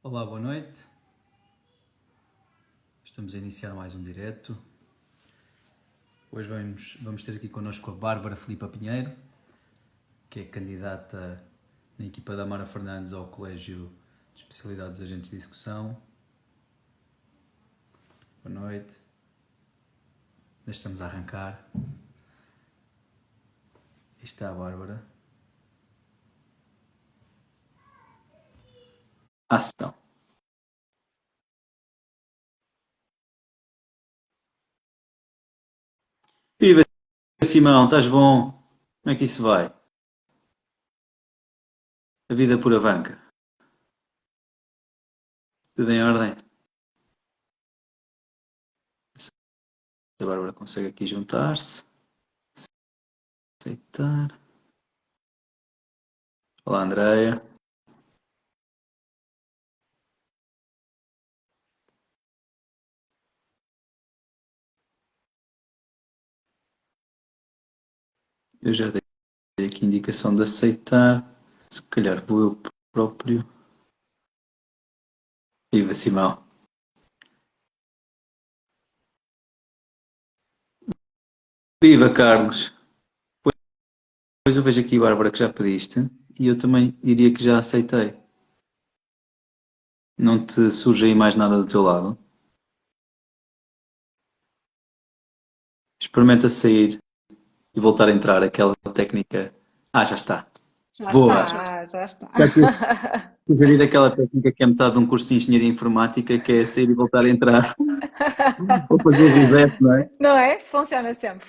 Olá, boa noite. Estamos a iniciar mais um direto. Hoje vamos ter aqui connosco a Bárbara Filipa Pinheiro, que é candidata na equipa da Amara Fernandes ao Colégio de Especialidade dos Agentes de Execução. Boa noite. Estamos a arrancar. Aí está a Bárbara. Ação. Viva, Simão, estás bom? Como é que isso vai? A vida por avanca. Tudo em ordem? A Bárbara consegue aqui juntar-se. Aceitar. Olá, Andreia. Eu já dei aqui a indicação de aceitar. Se calhar vou eu próprio. Viva, Simão. Viva, Carlos. Pois eu vejo aqui, Bárbara, que já pediste e eu também diria que já aceitei. Não te surge aí mais nada do teu lado? Experimenta sair e voltar a entrar, aquela técnica. Ah, já está. Já Boa! está, já está. Já te sugerir aquela técnica que é metade de um curso de Engenharia Informática, que é sair e voltar a entrar. Ou fazer reset, não é? Não é? Funciona sempre,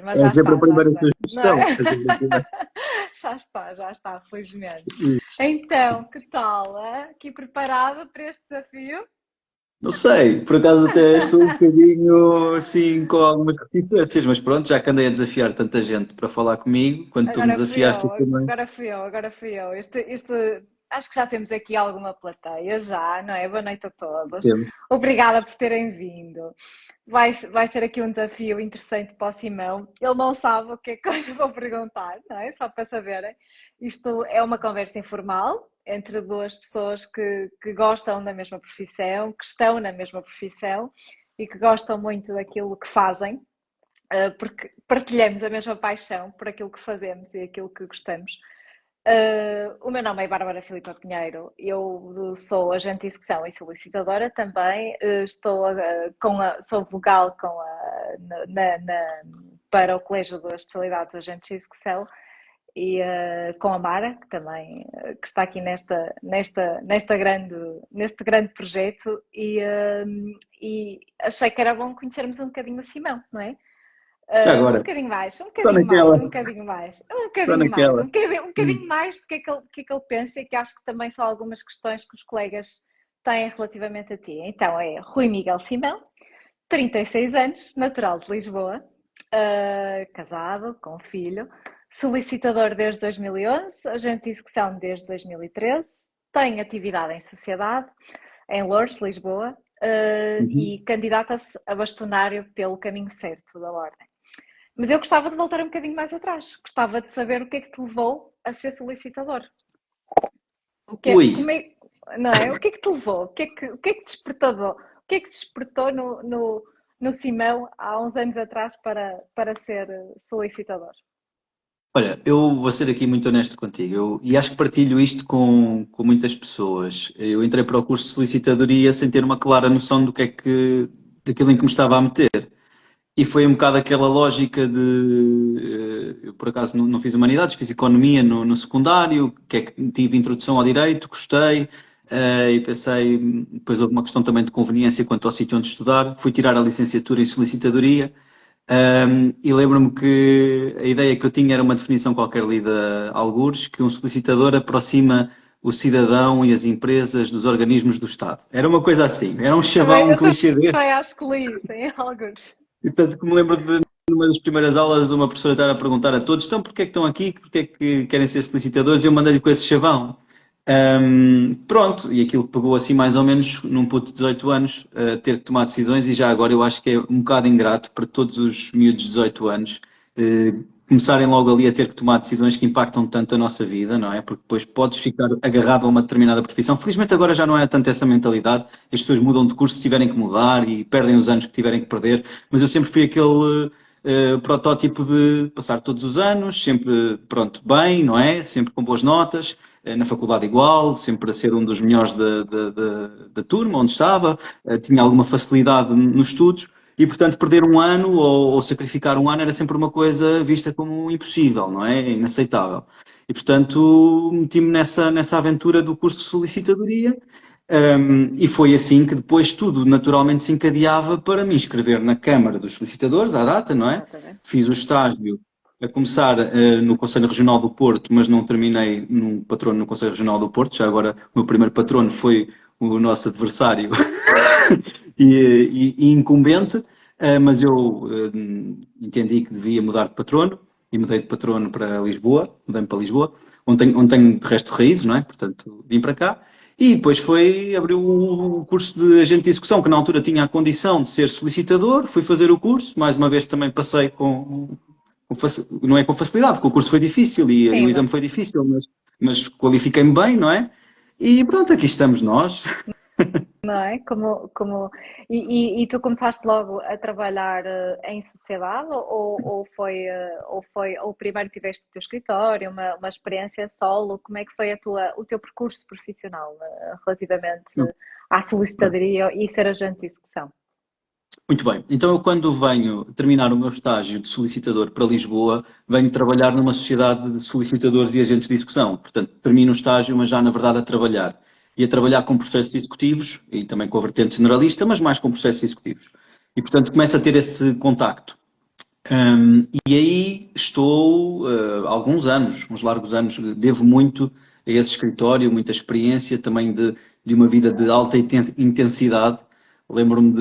mas É já sempre a está, já primeira está. Não é? sugestão. É sempre a primeira. Já está, felizmente. Então, que tal? Aqui preparado para este desafio? Não sei, por acaso até estou um bocadinho assim com algumas reticências, mas pronto, já que andei a desafiar tanta gente para falar comigo, quando tu me Agora fui desafiaste eu, eu também. agora fui eu. Acho que já temos aqui alguma plateia, já, não é? Boa noite a todos. Temos. Obrigada por terem vindo. Vai ser aqui um desafio interessante para o Simão. Ele não sabe o que é que eu lhe vou perguntar, não é? Só para saberem. Isto é uma conversa informal entre duas pessoas que gostam da mesma profissão, que estão na mesma profissão e que gostam muito daquilo que fazem, porque partilhamos a mesma paixão por aquilo que fazemos e aquilo que gostamos. O meu nome é Bárbara Filipa Pinheiro, eu sou agente de execução e solicitadora também, sou vogal para o Colégio das Especialidades de Agentes de Execução e com a Mara, que também que está aqui neste grande projeto e achei que era bom conhecermos um bocadinho o Simão, não é? Já Um agora, bocadinho mais, um só bocadinho naquela, mais, um bocadinho mais, um só bocadinho mais, naquela. um bocadinho mais do que é que ele pensa e que acho que também são algumas questões que os colegas têm relativamente a ti. Então é Rui Miguel Simão, 36 anos, natural de Lisboa, casado, com filho, solicitador desde 2011, agente de execução desde 2013, tem atividade em sociedade, em Loures, Lisboa, Uhum. e candidata-se a bastonário pelo caminho certo da ordem. Mas eu gostava de voltar um bocadinho mais atrás. Gostava de saber o que é que te levou a ser solicitador. Ui, Como é, não é? O que é que te levou? O que é que despertou? O que é que despertou no Simão há uns anos atrás para ser solicitador? olha, eu vou ser aqui muito honesto contigo e acho que partilho isto com muitas pessoas. Eu entrei para o curso de solicitadoria sem ter uma clara noção do que é que, daquilo em que me estava a meter. E foi um bocado aquela lógica de. Eu, por acaso, não fiz humanidades, fiz economia no secundário, que é que tive introdução ao direito, gostei, e pensei. Depois houve uma questão também de conveniência quanto ao sítio onde estudar. Fui tirar a licenciatura em solicitadoria, e lembro-me que a ideia que eu tinha era uma definição qualquer lida a algures, que um solicitador aproxima o cidadão e as empresas dos organismos do Estado. Era uma coisa assim, era um chavão, um Eu clichê deste. também acho que li isso em alguns. E tanto que me lembro de, numa das primeiras aulas, uma professora estar a perguntar a todos: então, porquê é que estão aqui? Porquê é que querem ser solicitadores? E eu mandei-lhe com esse chavão. Pronto, e aquilo pegou assim mais ou menos num puto de 18 anos, ter que tomar decisões, e já agora eu acho que é um bocado ingrato para todos os miúdos de 18 anos começarem logo ali a ter que tomar decisões que impactam tanto a nossa vida, não é? Porque depois podes ficar agarrado a uma determinada profissão. Felizmente agora já não é tanto essa mentalidade, as pessoas mudam de curso se tiverem que mudar e perdem os anos que tiverem que perder, mas eu sempre fui aquele protótipo de passar todos os anos, sempre, pronto, bem, não é? Sempre com boas notas, na faculdade igual, sempre a ser um dos melhores da turma onde estava, tinha alguma facilidade nos estudos. E, portanto, perder um ano ou sacrificar um ano era sempre uma coisa vista como impossível, não é? Inaceitável. E, portanto, meti-me nessa aventura do curso de solicitadoria, e foi assim que depois tudo naturalmente se encadeava para me inscrever na Câmara dos Solicitadores, à data, não é? Exatamente. Fiz o estágio a começar no Conselho Regional do Porto, mas não terminei num patrono no Conselho Regional do Porto. Já agora, o meu primeiro patrono foi o nosso adversário e incumbente, mas eu entendi que devia mudar de patrono e mudei de patrono para Lisboa, mudei-me para Lisboa, onde tenho de resto raízes, não é? Portanto, vim para cá. E depois abriu o curso de agente de execução, que na altura tinha a condição de ser solicitador, fui fazer o curso, mais uma vez também passei não é com facilidade, porque o curso foi difícil e o Sim, exame foi difícil, mas qualifiquei-me bem, não é? E pronto, aqui estamos nós. não é? E tu começaste logo a trabalhar em sociedade ou primeiro tiveste o teu escritório, uma experiência solo? Como é que foi o teu percurso profissional relativamente à solicitadoria e ser agente de execução? Muito bem. Então, eu quando venho terminar o meu estágio de solicitador para Lisboa, venho trabalhar numa sociedade de solicitadores e agentes de execução. Portanto, termino o estágio, mas já na verdade a trabalhar. E a trabalhar com processos executivos e também com a vertente generalista, mas mais com processos executivos. E, portanto, começo a ter esse contacto. E aí estou há alguns anos, uns largos anos, devo muito a esse escritório, muita experiência também de uma vida de alta intensidade. Lembro-me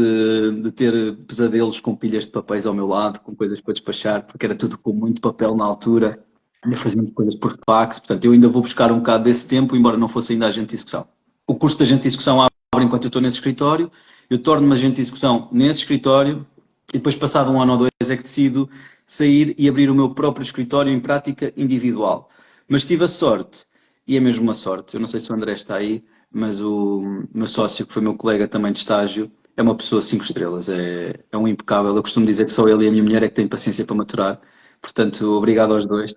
de ter pesadelos com pilhas de papéis ao meu lado, com coisas para despachar, porque era tudo com muito papel na altura, ainda fazíamos coisas por fax, portanto eu ainda vou buscar um bocado desse tempo, embora não fosse ainda agente de execução. O curso de agente de execução abre enquanto eu estou nesse escritório, eu torno-me agente de execução nesse escritório, e depois, passado um ano ou dois, é que decido sair e abrir o meu próprio escritório em prática individual. Mas tive a sorte, e é mesmo uma sorte, eu não sei se o André está aí, mas o meu sócio, que foi meu colega também de estágio, é uma pessoa 5 estrelas, é um impecável. Eu costumo dizer que só ele e a minha mulher é que têm paciência para maturar, portanto, obrigado aos dois.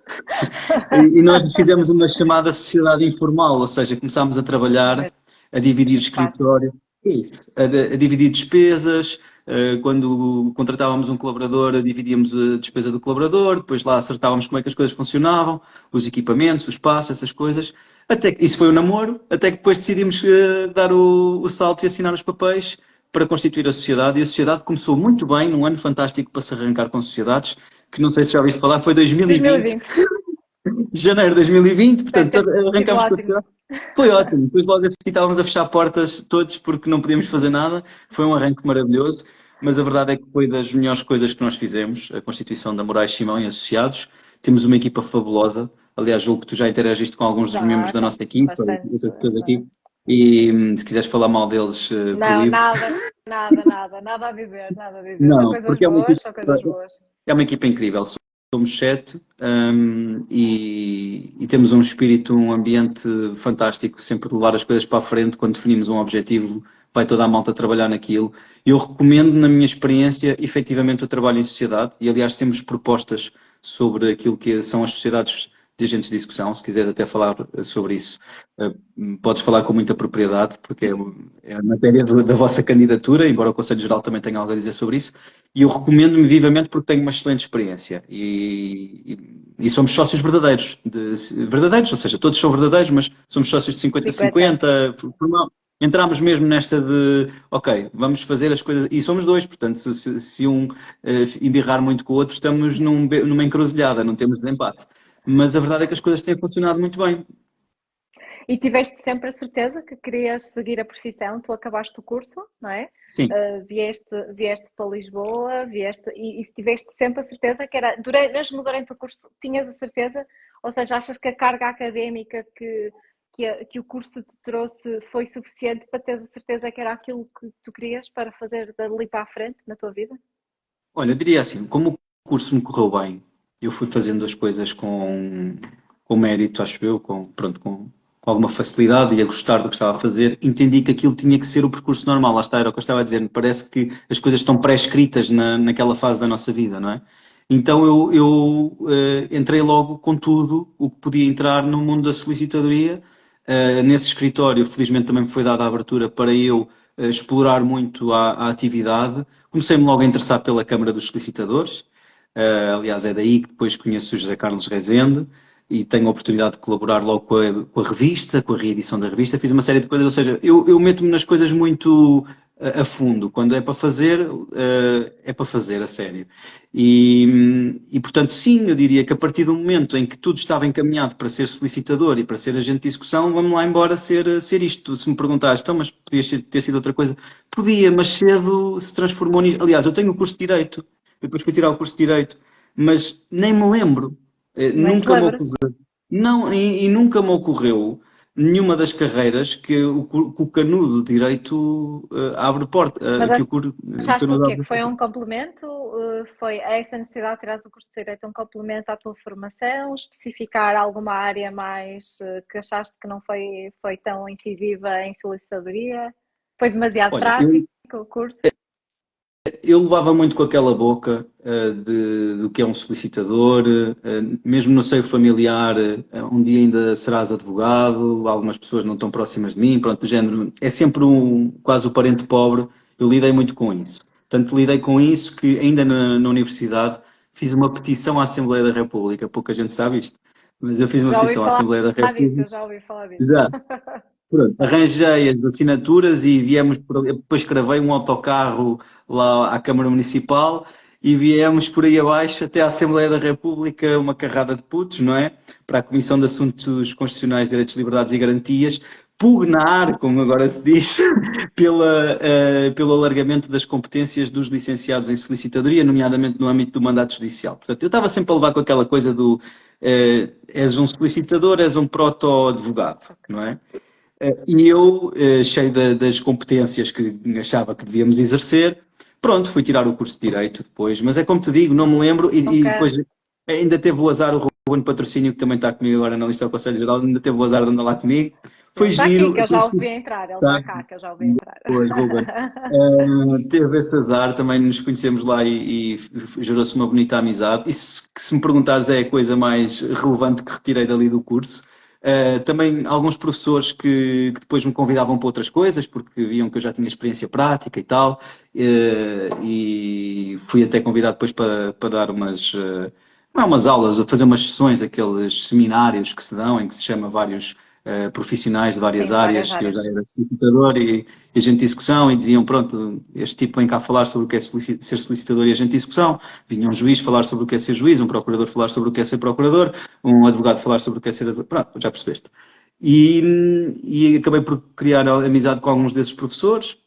E nós fizemos uma chamada sociedade informal, ou seja, começámos a trabalhar, a dividir Bastante fácil. escritório, é isso, a dividir despesas. Quando contratávamos um colaborador, dividíamos a despesa do colaborador, depois lá acertávamos como é que as coisas funcionavam, os equipamentos, o espaço, essas coisas. Até que, isso foi o namoro, até que depois decidimos dar o salto e assinar os papéis para constituir a sociedade. E a sociedade começou muito bem, num ano fantástico para se arrancar com sociedades, que não sei se já ouviste falar, foi 2020, 2020. janeiro de 2020, Deve portanto ter sido arrancámos com a ótimo. sociedade. Foi ótimo. Depois logo a seguir estávamos a fechar portas todos porque não podíamos fazer nada. Foi um arranque maravilhoso, mas a verdade é que foi das melhores coisas que nós fizemos, a constituição da Moraes Simão e Associados. Temos uma equipa fabulosa. Aliás, julgo que tu já interagiste com alguns dos membros Já, da já. nossa equipa e Bastantes. outras pessoas aqui. E se quiseres falar mal deles, Não, proíbo-te. nada a dizer, nada a dizer. São Não, coisas porque boas, são coisas boas. é uma equipa incrível. Somos sete, e temos um espírito, um ambiente fantástico, sempre de levar as coisas para a frente. Quando definimos um objetivo, vai toda a malta trabalhar naquilo. Eu recomendo, na minha experiência, efetivamente o trabalho em sociedade, e aliás temos propostas sobre aquilo que são as sociedades de agentes de execução. Se quiseres até falar sobre isso, eh, podes falar com muita propriedade, porque é a matéria da vossa candidatura, embora o Conselho Geral também tenha algo a dizer sobre isso. E eu recomendo-me vivamente porque tenho uma excelente experiência e somos sócios verdadeiros, verdadeiros, ou seja, todos são verdadeiros, mas somos sócios de 50 a 50. 50. Entramos mesmo nesta de, ok, vamos fazer as coisas, e somos dois, portanto, se um embirrar muito com o outro, estamos numa encruzilhada, não temos desempate. Mas a verdade é que as coisas têm funcionado muito bem. E tiveste sempre a certeza que querias seguir a profissão, tu acabaste o curso, não é? Sim. Vieste para Lisboa, e tiveste sempre a certeza que era, mesmo durante o curso, tinhas a certeza, ou seja, achas que a carga académica que o curso te trouxe foi suficiente para teres a certeza que era aquilo que tu querias para fazer dali para a frente na tua vida? Olha, eu diria assim, como o curso me correu bem, eu fui fazendo as coisas com mérito, acho eu, pronto, com alguma facilidade e a gostar do que estava a fazer. Entendi que aquilo tinha que ser o percurso normal. Lá está, era o que eu estava a dizer. Me parece que as coisas estão pré-escritas naquela fase da nossa vida, não é? Então eu entrei logo com tudo o que podia entrar no mundo da solicitadoria. Nesse escritório, felizmente também me foi dada a abertura para eu explorar muito a atividade. Comecei-me logo a interessar pela Câmara dos Solicitadores. Aliás, é daí que depois conheço o José Carlos Rezende e tenho a oportunidade de colaborar logo com a revista, com a reedição da revista. Fiz uma série de coisas, ou seja, eu meto-me nas coisas muito a fundo. Quando é para fazer, a sério. Portanto, sim, eu diria que a partir do momento em que tudo estava encaminhado para ser solicitador e para ser agente de execução, vamos lá embora ser isto. Se me perguntares, então, mas podia ter sido outra coisa, podia, mas cedo se transformou nisso. Aliás, eu tenho o curso de Direito, depois fui tirar o curso de Direito, mas nem me lembro. Nem te Nunca me lembras? ocorreu. Não, e nunca me ocorreu nenhuma das carreiras que o canudo de Direito abre porta, Mas o achaste o canudo quê? abre Que foi porta. um complemento? Foi essa necessidade de tirar o curso de Direito um complemento à tua formação? Especificar alguma área mais que achaste que não foi tão incisiva em solicitadoria? Foi demasiado Olha, prático o curso? eu levava muito com aquela boca do que é um solicitador, mesmo no seio familiar, um dia ainda serás advogado, algumas pessoas não estão próximas de mim, pronto, do género, é sempre quase o parente pobre, eu lidei muito com isso. Portanto, lidei com isso que ainda na universidade fiz uma petição à Assembleia da República, pouca gente sabe isto, mas eu fiz uma Já ouvi petição à falar Assembleia da disso, República, eu já ouvi falar disso. já, pronto, arranjei as assinaturas e viemos por ali. Depois gravei um autocarro lá à Câmara Municipal e viemos por aí abaixo até à Assembleia da República, uma carrada de putos, não é? Para a Comissão de Assuntos Constitucionais, Direitos, Liberdades e Garantias, pugnar, como agora se diz, pelo alargamento das competências dos licenciados em solicitadoria, nomeadamente no âmbito do mandato judicial. Portanto, eu estava sempre a levar com aquela coisa do és um solicitador, és um proto-advogado, não é? E eu, cheio das competências que achava que devíamos exercer, pronto, fui tirar o curso de Direito depois. Mas é como te digo, não me lembro. E Nunca. depois ainda teve o azar, o Ruben Patrocínio, que também está comigo agora na lista do Conselho Geral, ainda teve o azar de andar lá comigo. Ele Foi está aqui, giro. que eu já o vi entrar. Ele está Tá, cá, que eu já o vi entrar. boas, Ruben. Teve esse azar, também nos conhecemos lá e gerou-se uma bonita amizade. Isso que se me perguntares é a coisa mais relevante que retirei dali do curso. Também alguns professores que depois me convidavam para outras coisas, porque viam que eu já tinha experiência prática e tal, e fui até convidado depois para dar não, umas aulas, fazer umas sessões, aqueles seminários que se dão, em que se chama vários profissionais de várias Sim, de várias áreas, que eu já áreas. era solicitador e agente de execução, e diziam, pronto, este tipo vem cá falar sobre o que é ser solicitador e agente de execução, vinha um juiz falar sobre o que é ser juiz, um procurador falar sobre o que é ser procurador, um advogado falar sobre o que é ser advogado, pronto, já percebeste. E acabei por criar amizade com alguns desses professores,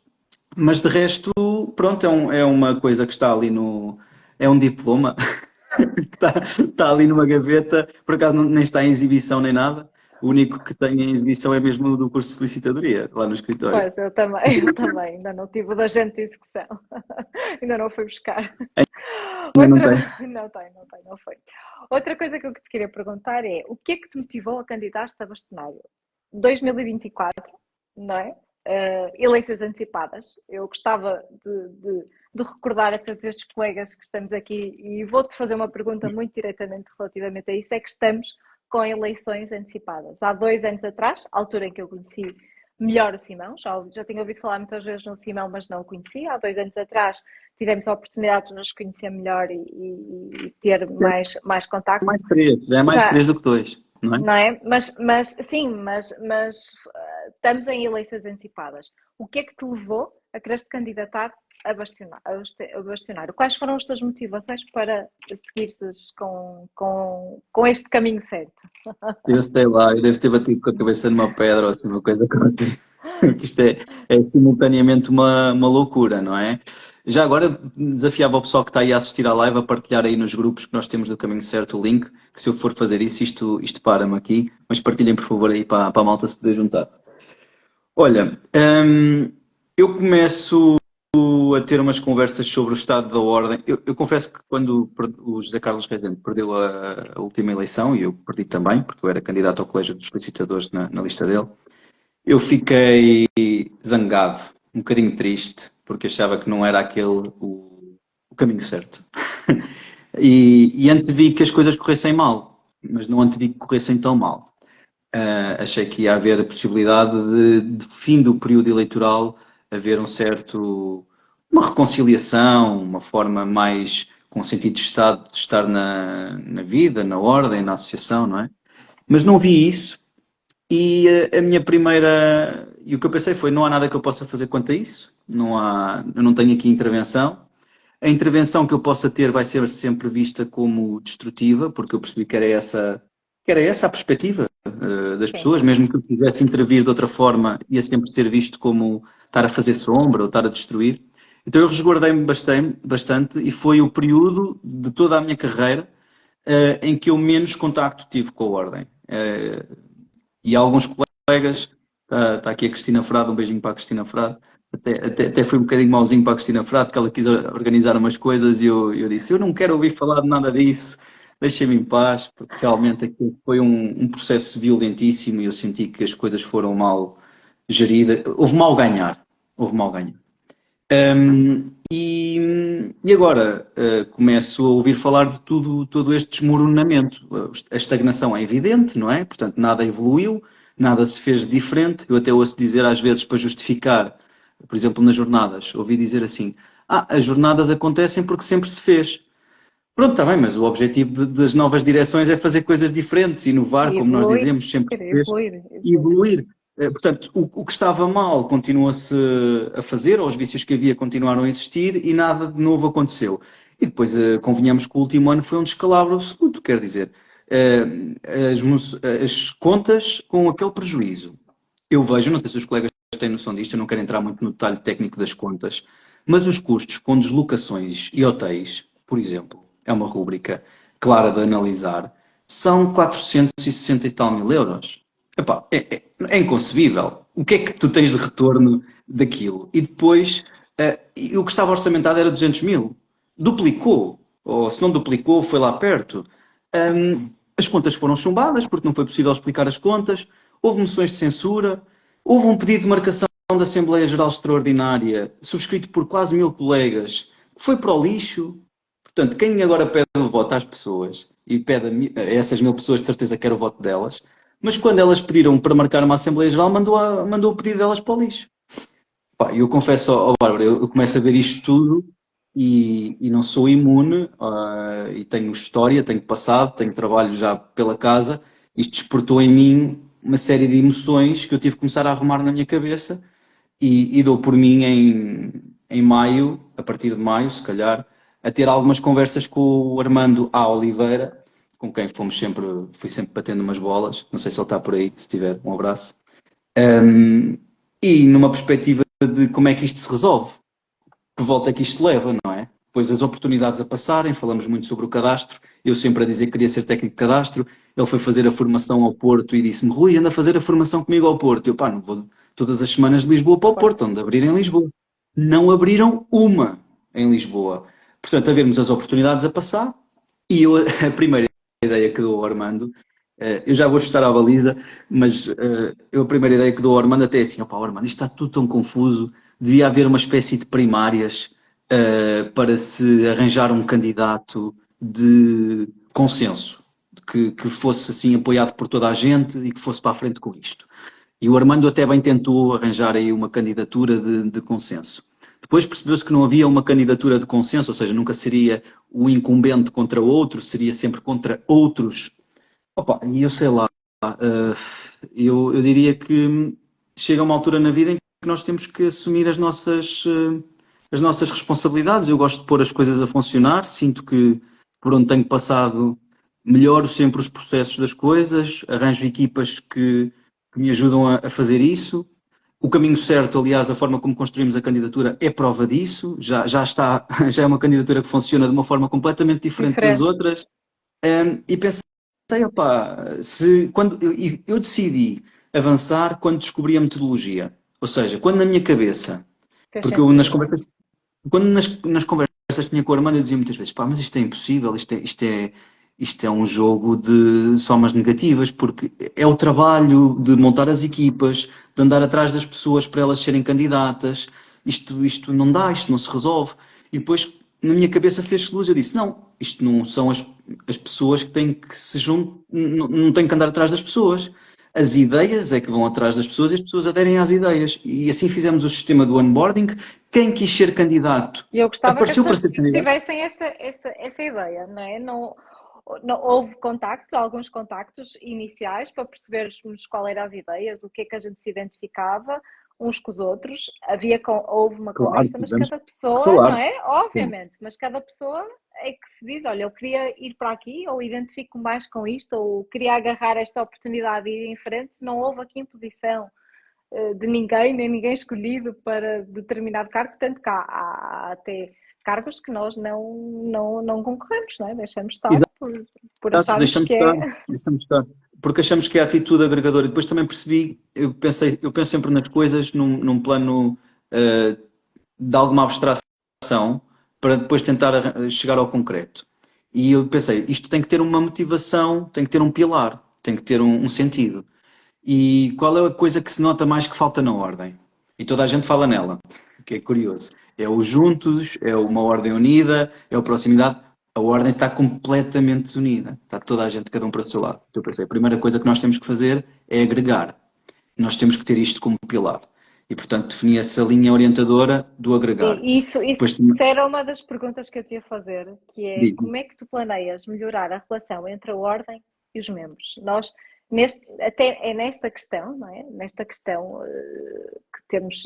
mas de resto, pronto, é uma coisa que está ali é um diploma que está ali numa gaveta, por acaso nem está em exibição nem nada. O único que tem em exibição é mesmo o do curso de solicitadoria, lá no escritório. Pois, eu também, ainda não tive o da gente de execução. Ainda não fui buscar. Ainda não Outra, tem. não foi. Outra coisa que eu te queria perguntar é, o que é que te motivou a candidatar-te a bastonário? 2024, não é? Eleições antecipadas. Eu gostava de recordar a todos estes colegas que estamos aqui e vou-te fazer uma pergunta muito diretamente relativamente a isso, é que estamos com eleições antecipadas. Há 2 anos atrás, a altura em que eu conheci melhor o Simão, já tinha ouvido falar muitas vezes no Simão, mas não o conhecia. Há 2 anos atrás tivemos a oportunidade de nos conhecer melhor e ter mais É contacto. mais três, já é mais Já, três do que dois, não é? não é? Mas estamos em eleições antecipadas. O que é que te levou a querer te candidatar a bastionário? Quais foram as tuas motivações para seguires com este caminho certo? Eu sei lá, eu devo ter batido com a cabeça numa pedra ou assim, uma coisa qualquer. Que isto é simultaneamente uma loucura, não é? Já agora desafiava o pessoal que está aí a assistir à live a partilhar aí nos grupos que nós temos do Caminho Certo o link, que se eu for fazer isso, isto para-me aqui, mas partilhem por favor aí para a malta se poder juntar. Olha, eu começo começo a ter umas conversas sobre o estado da ordem. Eu confesso que quando o José Carlos Rezende perdeu a última eleição, e eu perdi também, porque eu era candidato ao Colégio dos Licitadores na lista dele, eu fiquei zangado, um bocadinho triste, porque achava que não era aquele o caminho certo. E antevi que as coisas corressem mal, mas não antevi que corressem tão mal. Achei que ia haver a possibilidade de fim do período eleitoral, haver uma reconciliação, uma forma mais com sentido de Estado, de estar na vida, na ordem, na associação, não é? Mas não vi isso e a minha primeira... E o que eu pensei foi, não há nada que eu possa fazer quanto a isso, eu não tenho aqui intervenção. A intervenção que eu possa ter vai ser sempre vista como destrutiva, porque eu percebi que era essa a perspectiva das Sim. pessoas, mesmo que eu quisesse intervir de outra forma, ia sempre ser visto como estar a fazer sombra ou estar a destruir. Então eu resguardei-me bastante e foi o período de toda a minha carreira em que eu menos contacto tive com a Ordem. E alguns colegas, está aqui a Cristina Frade, um beijinho para a Cristina Frade, até foi um bocadinho mauzinho para a Cristina Frade, que ela quis organizar umas coisas e eu disse, eu não quero ouvir falar de nada disso, deixem-me em paz, porque realmente aquilo foi um processo violentíssimo e eu senti que as coisas foram mal geridas, houve mal ganhar. E agora começo a ouvir falar de todo este desmoronamento. A estagnação é evidente, não é? Portanto, nada evoluiu, nada se fez de diferente. Eu até ouço dizer às vezes para justificar, por exemplo, nas jornadas, ouvi dizer assim: as jornadas acontecem porque sempre se fez. Pronto, está bem, mas o objetivo das novas direções é fazer coisas diferentes, inovar, E como nós evoluir, dizemos, sempre se fez, evoluir, e evoluir. evoluir. Portanto, o que estava mal continua-se a fazer, ou os vícios que havia continuaram a existir e nada de novo aconteceu. E depois, convenhamos que o último ano foi um descalabro absoluto, quer dizer, eh, as contas com aquele prejuízo. Eu vejo, não sei se os colegas têm noção disto, eu não quero entrar muito no detalhe técnico das contas, mas os custos com deslocações e hotéis, por exemplo, é uma rúbrica clara de analisar, são 460 e tal mil euros. Epá, é inconcebível. O que é que tu tens de retorno daquilo? E depois, o que estava orçamentado era 200 mil. Duplicou, ou se não duplicou, foi lá perto. As contas foram chumbadas porque não foi possível explicar as contas, houve moções de censura, houve um pedido de marcação da Assembleia Geral Extraordinária, subscrito por quase 1000 colegas, que foi para o lixo. Portanto, quem agora pede o voto às pessoas, e pede a essas 1000 pessoas, de certeza quer o voto delas, mas quando elas pediram para marcar uma Assembleia Geral, mandou o pedido delas para o lixo. Pá, eu confesso ao Bárbara, eu começo a ver isto tudo e não sou imune, e tenho história, tenho passado, tenho trabalho já pela casa. Isto despertou em mim uma série de emoções que eu tive que começar a arrumar na minha cabeça e dou por mim em maio, a partir de maio, se calhar, a ter algumas conversas com o Armando A. Oliveira, com quem fui sempre batendo umas bolas. Não sei se ele está por aí, se tiver, um abraço. E numa perspectiva de como é que isto se resolve, que volta é que isto leva, não é? Depois as oportunidades a passarem, falamos muito sobre o cadastro, eu sempre a dizer que queria ser técnico de cadastro, ele foi fazer a formação ao Porto e disse-me, Rui, anda a fazer a formação comigo ao Porto. Eu, pá, não vou todas as semanas de Lisboa para o Porto, onde abrir em Lisboa. Não abriram uma em Lisboa. Portanto, a vermos as oportunidades a passar, e eu, a primeira ideia que dou ao Armando, eu já vou chutar à baliza, mas a primeira ideia que dou ao Armando até é assim, opá, Armando, isto está tudo tão confuso, devia haver uma espécie de primárias para se arranjar um candidato de consenso, que fosse assim apoiado por toda a gente e que fosse para a frente com isto. E o Armando até bem tentou arranjar aí uma candidatura de consenso. Depois percebeu-se que não havia uma candidatura de consenso, ou seja, nunca seria o incumbente contra outro, seria sempre contra outros. Opa, e eu sei lá, eu diria que chega uma altura na vida em que nós temos que assumir as nossas responsabilidades. Eu gosto de pôr as coisas a funcionar, sinto que por onde tenho passado melhoro sempre os processos das coisas, arranjo equipas que me ajudam a fazer isso. O caminho certo, aliás, a forma como construímos a candidatura é prova disso. Já está, já é uma candidatura que funciona de uma forma completamente diferente das Diferente. outras. E pensei, opá, quando eu decidi avançar quando descobri a metodologia. Ou seja, quando na minha cabeça, Fez porque eu nas sentido. conversas quando nas conversas tinha com a Armando, eu dizia muitas vezes, pá, mas isto é impossível, isto é um jogo de somas negativas, porque é o trabalho de montar as equipas, de andar atrás das pessoas para elas serem candidatas, isto não dá, isto não se resolve. E depois, na minha cabeça fez-se luz, eu disse, não, isto não são as pessoas que têm que se juntar, não têm que andar atrás das pessoas. As ideias é que vão atrás das pessoas e as pessoas aderem às ideias. E assim fizemos o sistema do onboarding. Quem quis ser candidato E eu gostava que as apareceu para pessoas ser candidato. tivessem essa ideia, não é? Não, houve contactos, alguns contactos iniciais para percebermos qual eram as ideias, o que é que a gente se identificava uns com os outros. Houve uma Claro, conversa, mas tivemos cada que pessoa, não falar. é? Obviamente, mas cada pessoa é que se diz, olha, eu queria ir para aqui, ou identifico mais com isto, ou queria agarrar esta oportunidade e ir em frente. Não houve aqui imposição de ninguém, nem ninguém escolhido para determinado cargo, tanto que há até cargos que nós não concorremos, não é? Deixamos estar por Exato, acharmos que é. deixamos estar. Porque achamos que é a atitude agregadora. E depois também percebi, eu penso sempre nas coisas num plano de alguma abstração para depois tentar chegar ao concreto. E eu pensei, isto tem que ter uma motivação, tem que ter um pilar, tem que ter um sentido. E qual é a coisa que se nota mais que falta na ordem? E toda a gente fala nela, que é curioso. É o juntos, é uma ordem unida, é a proximidade. A ordem está completamente desunida. Está toda a gente, cada um para o seu lado. Então eu pensei, a primeira coisa que nós temos que fazer é agregar. Nós temos que ter isto como pilar. E, portanto, defini essa linha orientadora do agregar. Isso Depois, era uma das perguntas que eu te ia fazer, que é digo, como é que tu planeias melhorar a relação entre a ordem e os membros? Nós, até é nesta questão, não é? Nesta questão que temos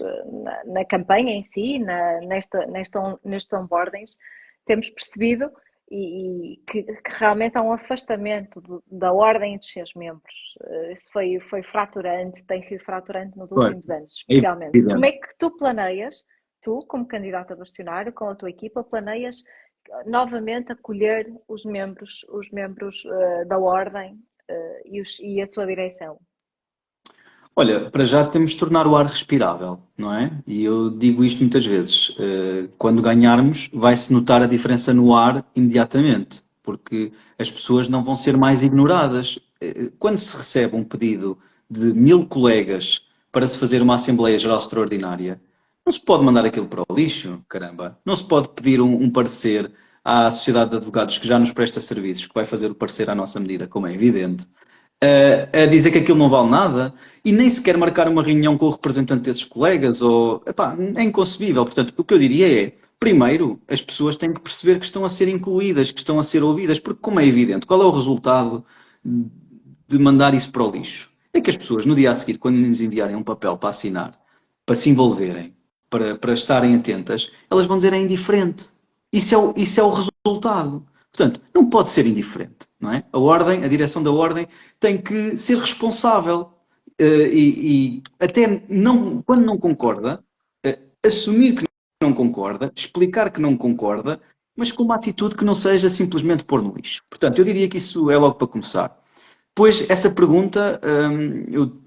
na campanha em si, nestes onboardings, temos percebido que realmente há um afastamento da ordem dos seus membros. Isso foi fraturante, tem sido fraturante nos pois, últimos anos, é especialmente. Como evidente. é que tu planeias, tu, como candidato a bastionário, com a tua equipa, planeias novamente acolher os membros da ordem e a sua direção? Olha, para já temos de tornar o ar respirável, não é? E eu digo isto muitas vezes. Quando ganharmos, vai-se notar a diferença no ar imediatamente, porque as pessoas não vão ser mais ignoradas. Quando se recebe um pedido de 1000 colegas para se fazer uma Assembleia Geral Extraordinária, não se pode mandar aquilo para o lixo, caramba. Não se pode pedir um parecer à Sociedade de Advogados que já nos presta serviços, que vai fazer o parecer à nossa medida, como é evidente a dizer que aquilo não vale nada e nem sequer marcar uma reunião com o representante desses colegas ou, epá, é inconcebível. Portanto, o que eu diria é, primeiro, as pessoas têm que perceber que estão a ser incluídas, que estão a ser ouvidas, porque como é evidente, qual é o resultado de mandar isso para o lixo? É que as pessoas, no dia a seguir, quando nos enviarem um papel para assinar, para se envolverem, para estarem atentas, elas vão dizer é indiferente. Isso é o resultado. Portanto, não pode ser indiferente, não é? A ordem, a direção da ordem tem que ser responsável e até não, quando não concorda, assumir que não concorda, explicar que não concorda, mas com uma atitude que não seja simplesmente pôr no lixo. Portanto, eu diria que isso é logo para começar. Pois essa pergunta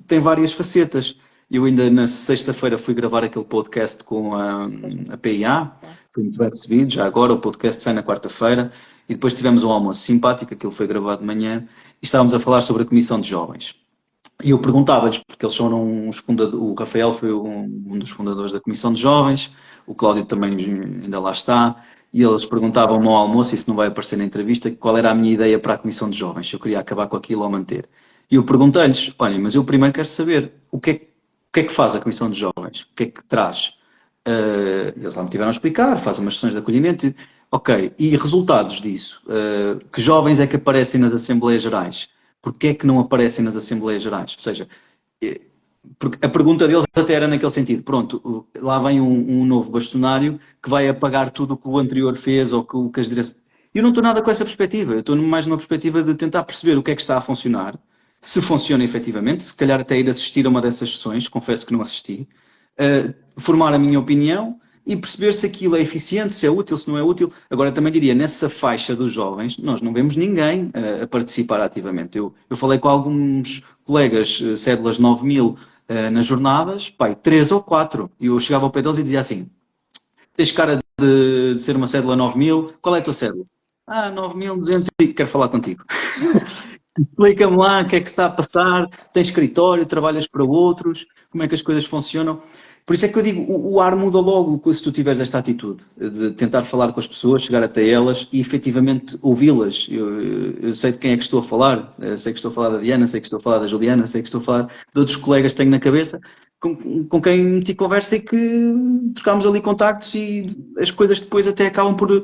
tem várias facetas. Eu ainda na sexta-feira fui gravar aquele podcast com a PIA, foi muito bem recebido, já agora o podcast sai na quarta-feira, e depois tivemos um almoço simpático, aquilo foi gravado de manhã, e estávamos a falar sobre a Comissão de Jovens. E eu perguntava-lhes, porque eles foram os fundadores, o Rafael foi um dos fundadores da Comissão de Jovens, o Cláudio também ainda lá está, e eles perguntavam-me ao almoço, isso não vai aparecer na entrevista, qual era a minha ideia para a Comissão de Jovens, se eu queria acabar com aquilo ou manter. E eu perguntei-lhes, olha, mas eu primeiro quero saber o que é que faz a Comissão de Jovens, o que é que traz. Eles lá me tiveram a explicar, faz umas sessões de acolhimento, ok, e resultados disso? Que jovens é que aparecem nas Assembleias Gerais? Porquê é que não aparecem nas Assembleias Gerais? Ou seja, porque a pergunta deles até era naquele sentido, pronto, lá vem um novo bastonário que vai apagar tudo o que o anterior fez ou que as direções... Eu não estou nada com essa perspectiva, eu estou mais numa perspectiva de tentar perceber o que é que está a funcionar, se funciona efetivamente, se calhar até ir assistir a uma dessas sessões, confesso que não assisti, formar a minha opinião e perceber se aquilo é eficiente, se é útil, se não é útil. Agora, também diria, nessa faixa dos jovens, nós não vemos ninguém a participar ativamente. Eu falei com alguns colegas, cédulas 9000, nas jornadas, pai, 3 ou 4. E eu chegava ao pé deles e dizia assim, tens cara de ser uma cédula 9000. Qual é a tua cédula? Ah, 9200 e quero falar contigo. Explica-me lá o que é que se está a passar, tens escritório, trabalhas para outros, como é que as coisas funcionam. Por isso é que eu digo, o ar muda logo se tu tiveres esta atitude, de tentar falar com as pessoas, chegar até elas e efetivamente ouvi-las. Eu sei de quem é que estou a falar, sei que estou a falar da Diana, sei que estou a falar da Juliana, sei que estou a falar de outros colegas que tenho na cabeça, com quem meti conversa e que trocámos ali contactos e as coisas depois até acabam por...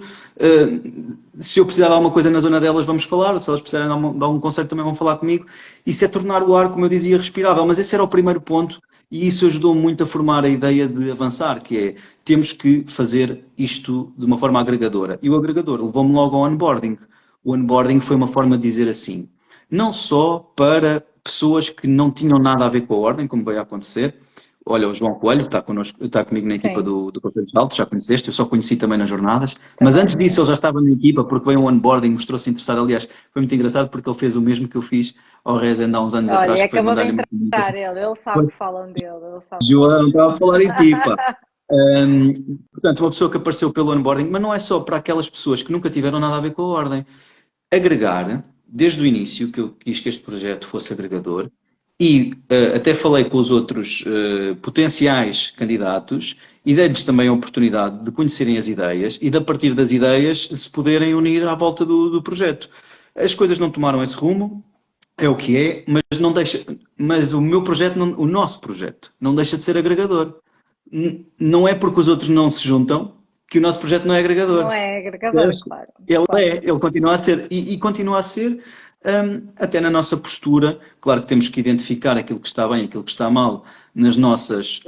se eu precisar de alguma coisa na zona delas, vamos falar, se elas precisarem de algum conselho também vão falar comigo. Isso é tornar o ar, como eu dizia, respirável. Mas esse era o primeiro ponto e isso ajudou muito a formar a ideia de avançar, que é, temos que fazer isto de uma forma agregadora. E o agregador levou-me logo ao onboarding. O onboarding foi uma forma de dizer assim, não só para pessoas que não tinham nada a ver com a ordem, como veio a acontecer. Olha, o João Coelho, que está comigo na equipa Sim, do Conselho de Alto, já conheceste, eu só conheci também nas jornadas, mas também antes disso ele conheço. já estava na equipa porque veio um onboarding, mostrou-se interessado, aliás, foi muito engraçado porque ele fez o mesmo que eu fiz ao Rezende há uns anos Olha, e atrás, que foi acabou de mandar-lhe uma entrar comunicação. ele sabe Foi, que falam dele, ele sabe que falam João, dele. estava a falar em ti, pá. Portanto, uma pessoa que apareceu pelo onboarding, mas não é só para aquelas pessoas que nunca tiveram nada a ver com a ordem. Agregar, desde o início, que eu quis que este projeto fosse agregador, e até falei com os outros potenciais candidatos e dei-lhes também a oportunidade de conhecerem as ideias e, de a partir das ideias, se poderem unir à volta do projeto. As coisas não tomaram esse rumo, é o que é, mas não deixa, mas o meu projeto, o nosso projeto, não deixa de ser agregador. Não é porque os outros não se juntam que o nosso projeto não é Não agregador. é agregador, Percebes? claro, Ele claro. é, ele continua a ser, e continua a ser até na nossa postura. Claro que temos que identificar aquilo que está bem, aquilo que está mal nas nossas.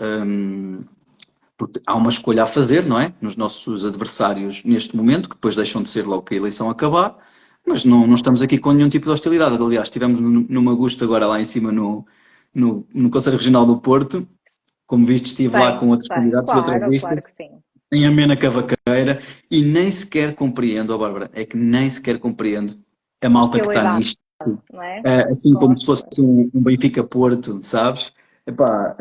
Porque há uma escolha a fazer, não é? Nos nossos adversários neste momento, que depois deixam de ser logo que a eleição acabar, mas não estamos aqui com nenhum tipo de hostilidade. Aliás, estivemos no Magusto agora lá em cima no Conselho Regional do Porto. Como viste, estive lá Sei, com outros sei, candidatos de outras claro, claro listas, que sim. em amena cavaqueira, e nem sequer compreendo, ó Bárbara, é que nem sequer compreendo a malta que está Hostilidade, nisto, não é? assim Com como as se fosse pessoas. um Benfica-Porto, sabes? Epá,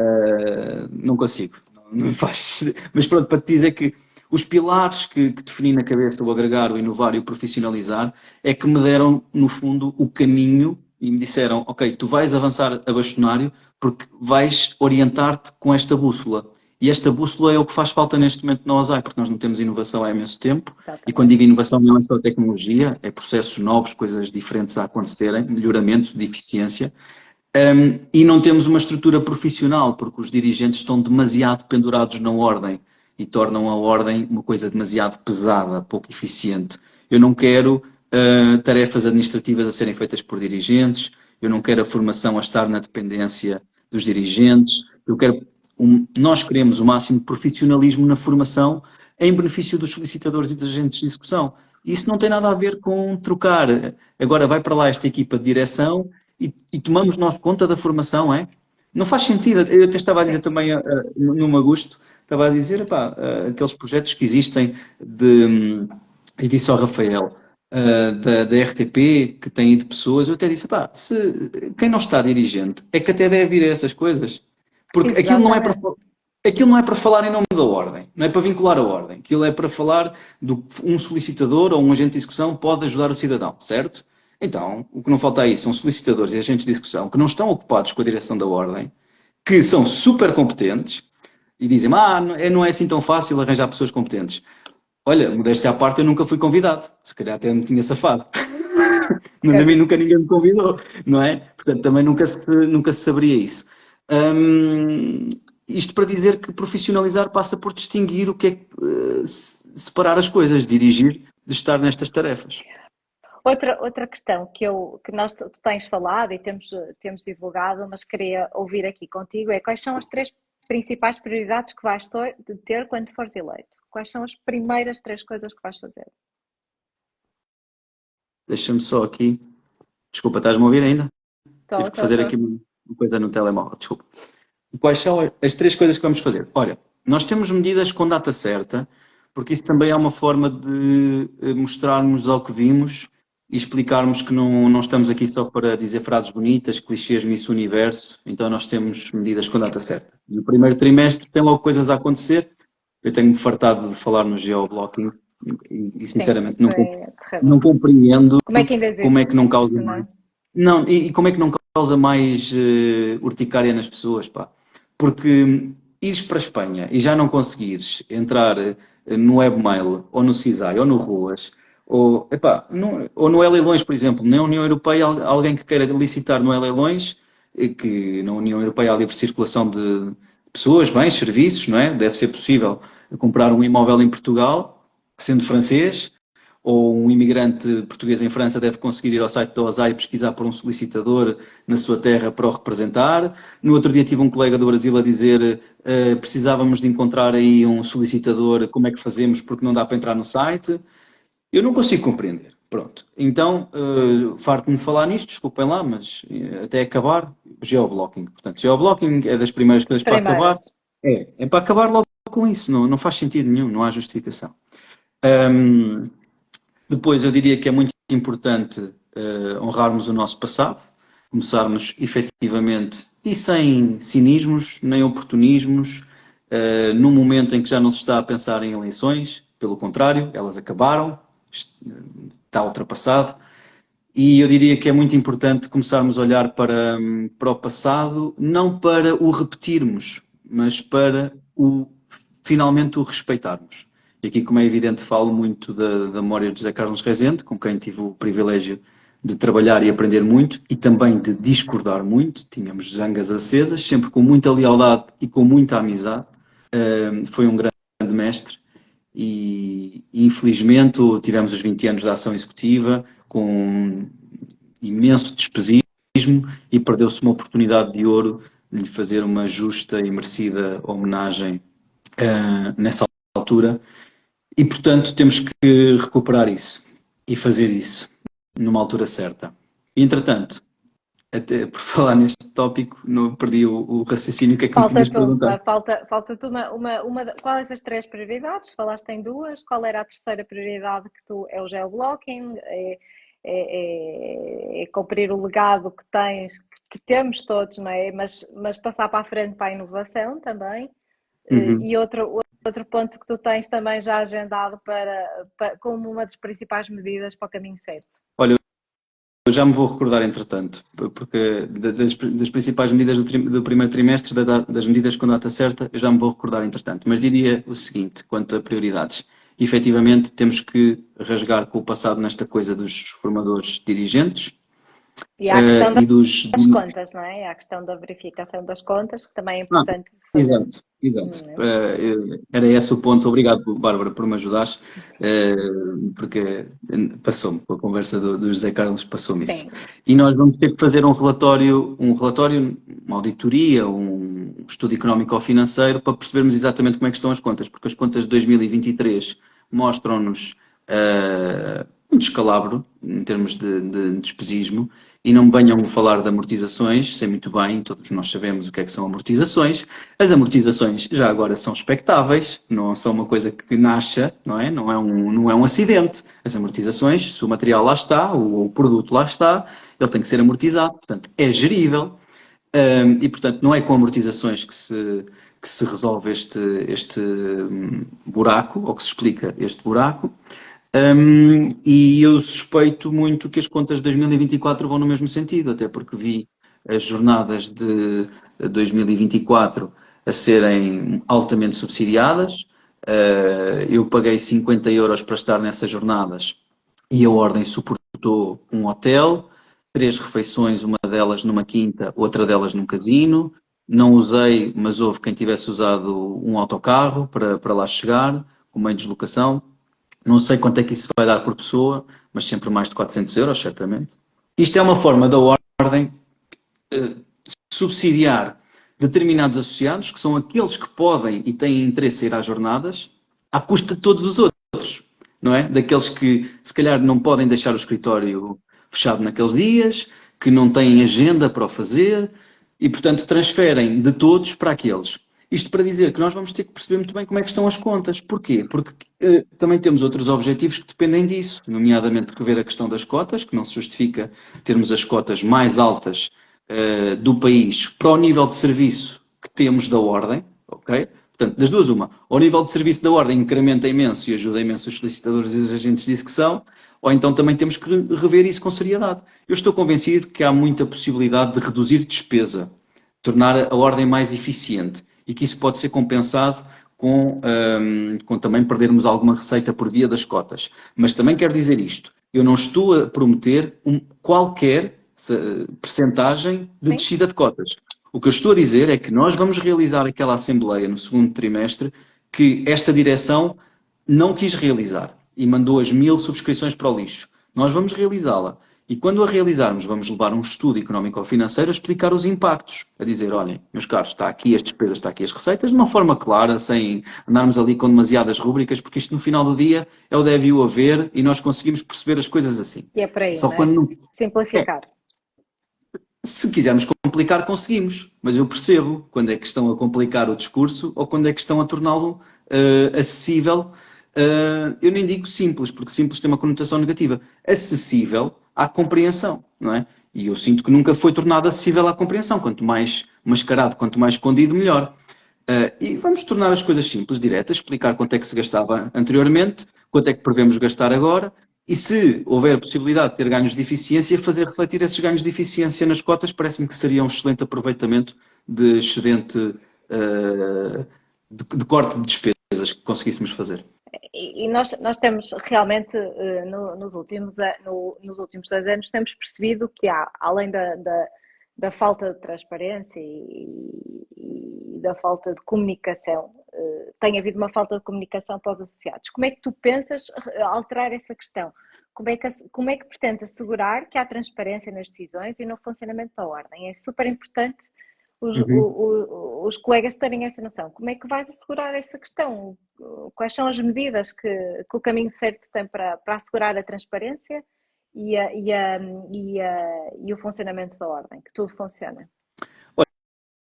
não consigo, não faz. Mas pronto, para te dizer que os pilares que defini na cabeça, o agregar, o inovar e o profissionalizar, é que me deram, no fundo, o caminho e me disseram, ok, tu vais avançar a bastonário porque vais orientar-te com esta bússola. E esta bússola é o que faz falta neste momento na OSAI, porque nós não temos inovação há imenso tempo. E quando Exatamente. digo inovação, não é só tecnologia, é processos novos, coisas diferentes a acontecerem, melhoramento de eficiência. E não temos uma estrutura profissional, porque os dirigentes estão demasiado pendurados na ordem e tornam a ordem uma coisa demasiado pesada, pouco eficiente. Eu não quero tarefas administrativas a serem feitas por dirigentes, eu não quero a formação a estar na dependência dos dirigentes, eu quero nós queremos o máximo de profissionalismo na formação em benefício dos solicitadores e dos agentes de execução. Isso não tem nada a ver com trocar. Agora vai para lá esta equipa de direção e tomamos nós conta da formação, é? Não faz sentido. Eu até estava a dizer Sim. também no Magusto, estava a dizer, pá, aqueles projetos que existem de, e disse ao Rafael, da RTP, que tem ido pessoas, eu até disse, pá, quem não está dirigente é que até deve ir a essas coisas. Porque Exatamente. aquilo não é para falar em nome da ordem, não é para vincular a ordem. Aquilo é para falar do que um solicitador ou um agente de execução pode ajudar o cidadão, certo? Então, o que não falta aí são solicitadores e agentes de execução que não estão ocupados com a direção da ordem, que são super competentes e dizem, não é assim tão fácil arranjar pessoas competentes. Olha, modéstia à parte, eu nunca fui convidado. Se calhar até me tinha safado. Mas a mim nunca ninguém me convidou, não é? Portanto, também nunca se saberia isso. Hum, Isto para dizer que profissionalizar passa por distinguir o que é separar as coisas, dirigir de estar nestas tarefas. Outra questão que tu tens falado e temos divulgado, mas queria ouvir aqui contigo, é quais são as três principais prioridades que vais ter quando fores eleito? Quais são as primeiras três coisas que vais fazer? Deixa-me só aqui. Desculpa, estás-me a ouvir ainda? Estou, Tive que estou, fazer estou. aqui uma coisa no telemóvel, desculpa. Quais são as três coisas que vamos fazer? Olha, nós temos medidas com data certa, porque isso também é uma forma de mostrarmos ao que vimos e explicarmos que não estamos aqui só para dizer frases bonitas, clichês Miss Universo, então nós temos medidas com data certa. No primeiro trimestre tem logo coisas a acontecer, eu tenho-me fartado de falar no geoblocking e Sim, sinceramente isso é não terrível. compreendo Como é que ainda como é existe que não causa isto, não é? mais. Não, e como é que não causa mais urticária nas pessoas, pá? Porque ires para a Espanha e já não conseguires entrar no webmail, ou no CISAI, ou no Ruas, ou, epá, ou no E-Leilões, por exemplo, na União Europeia, alguém que queira licitar no E-Leilões, que na União Europeia há livre circulação de pessoas, bens, serviços, não é? Deve ser possível comprar um imóvel em Portugal, sendo francês, ou um imigrante português em França deve conseguir ir ao site da OSAI e pesquisar por um solicitador na sua terra para o representar. No outro dia tive um colega do Brasil a dizer precisávamos de encontrar aí um solicitador, como é que fazemos porque não dá para entrar no site. Eu não consigo compreender. Pronto. Então, farto-me de falar nisto, desculpem lá, mas até acabar, geoblocking. Portanto, geoblocking é das primeiras As coisas para acabar. primeiras. É para acabar logo com isso, não faz sentido nenhum, não há justificação. Um, Depois, eu diria que é muito importante honrarmos o nosso passado, começarmos efetivamente e sem cinismos nem oportunismos, num momento em que já não se está a pensar em eleições, pelo contrário, elas acabaram, está ultrapassado, e eu diria que é muito importante começarmos a olhar para o passado, não para o repetirmos, mas para finalmente o respeitarmos. E aqui, como é evidente, falo muito da memória de José Carlos Rezende, com quem tive o privilégio de trabalhar e aprender muito, e também de discordar muito. Tínhamos zangas acesas, sempre com muita lealdade e com muita amizade. Foi um grande mestre e infelizmente tivemos os 20 anos da ação executiva com um imenso despesismo e perdeu-se uma oportunidade de ouro de lhe fazer uma justa e merecida homenagem nessa altura e portanto temos que recuperar isso e fazer isso numa altura certa. E, entretanto, até por falar neste tópico, não perdi o raciocínio que é que me tinhas Falta-te perguntado. uma, falta-te quais as três prioridades? Falaste em duas. Qual era a terceira prioridade que tu, é o geoblocking, é cumprir o legado que tens, que temos todos, não é? Mas passar para a frente para a inovação também. Uhum. E outro ponto que tu tens também já agendado como uma das principais medidas para o caminho certo. Olha, eu já me vou recordar, entretanto, porque das principais medidas do primeiro trimestre, das medidas com data certa, eu já me vou recordar, entretanto. Mas diria o seguinte, quanto a prioridades. Efetivamente, temos que rasgar com o passado nesta coisa dos formadores dirigentes E há a questão e dos... das contas, não é? Há a questão da verificação das contas, que também é Ah, importante fazer. exato, exato. Não é? Era esse o ponto. Obrigado, Bárbara, por me ajudares, eh, porque passou-me, com a conversa do José Carlos, passou-me isso. Sim. E nós vamos ter que fazer uma auditoria, um estudo económico ou financeiro para percebermos exatamente como é que estão as contas, porque as contas de 2023 mostram-nos um descalabro em termos de despesismo e não me venham falar de amortizações, sei muito bem, todos nós sabemos o que é que são amortizações. As amortizações já agora são expectáveis, não são uma coisa que nasce, não é? Não é um acidente. As amortizações, se o material lá está, o produto lá está, ele tem que ser amortizado, portanto é gerível. E portanto não é com amortizações que se resolve este buraco, ou que se explica este buraco. E eu suspeito muito que as contas de 2024 vão no mesmo sentido, até porque vi as jornadas de 2024 a serem altamente subsidiadas. Eu paguei 50 euros para estar nessas jornadas e a Ordem suportou um hotel, 3 refeições, uma delas numa quinta, outra delas num casino. Não usei, mas houve quem tivesse usado um autocarro para lá chegar, com meio de deslocação. Não sei quanto é que isso vai dar por pessoa, mas sempre mais de 400 euros, certamente. Isto é uma forma da Ordem subsidiar determinados associados, que são aqueles que podem e têm interesse em ir às jornadas, à custa de todos os outros, não é? Daqueles que, se calhar, não podem deixar o escritório fechado naqueles dias, que não têm agenda para o fazer, e, portanto, transferem de todos para aqueles. Isto para dizer que nós vamos ter que perceber muito bem como é que estão as contas. Porquê? Porque também temos outros objetivos que dependem disso, nomeadamente rever a questão das cotas, que não se justifica termos as cotas mais altas do país para o nível de serviço que temos da Ordem, ok? Portanto, das duas, uma. Ou o nível de serviço da ordem incrementa imenso e ajuda imenso os solicitadores e os agentes disso que são, ou então também temos que rever isso com seriedade. Eu estou convencido que há muita possibilidade de reduzir despesa, tornar a ordem mais eficiente e que isso pode ser compensado com também perdermos alguma receita por via das cotas. Mas também quero dizer isto, eu não estou a prometer qualquer percentagem de Sim. descida de cotas. O que eu estou a dizer é que nós vamos realizar aquela assembleia no segundo trimestre que esta direção não quis realizar e mandou as 1000 subscrições para o lixo. Nós vamos realizá-la. E quando a realizarmos, vamos levar um estudo económico-financeiro a explicar os impactos. A dizer, olhem, meus caros, está aqui as despesas, está aqui as receitas, de uma forma clara, sem andarmos ali com demasiadas rúbricas, porque isto no final do dia é o deve e o haver e nós conseguimos perceber as coisas assim. E é por aí, Só não é? quando não... Simplificar. Se quisermos complicar, conseguimos. Mas eu percebo quando é que estão a complicar o discurso ou quando é que estão a torná-lo acessível. Eu nem digo simples, porque simples tem uma conotação negativa. Acessível à compreensão, não é? E eu sinto que nunca foi tornado acessível à compreensão. Quanto mais mascarado, quanto mais escondido, melhor. E vamos tornar as coisas simples, diretas, explicar quanto é que se gastava anteriormente, quanto é que prevemos gastar agora, e se houver possibilidade de ter ganhos de eficiência, fazer refletir esses ganhos de eficiência nas cotas, parece-me que seria um excelente aproveitamento de excedente de corte de despesas que conseguíssemos fazer. E nós temos realmente, nos últimos 2 anos, temos percebido que há, além da falta de transparência e da falta de comunicação, tem havido uma falta de comunicação para os associados. Como é que tu pensas alterar essa questão? Como é que pretendes assegurar que há transparência nas decisões e no funcionamento da ordem? É super importante os colegas terem essa noção. Como é que vais assegurar essa questão? Quais são as medidas que o caminho certo tem para assegurar a transparência e o funcionamento da ordem, que tudo funciona? Olha,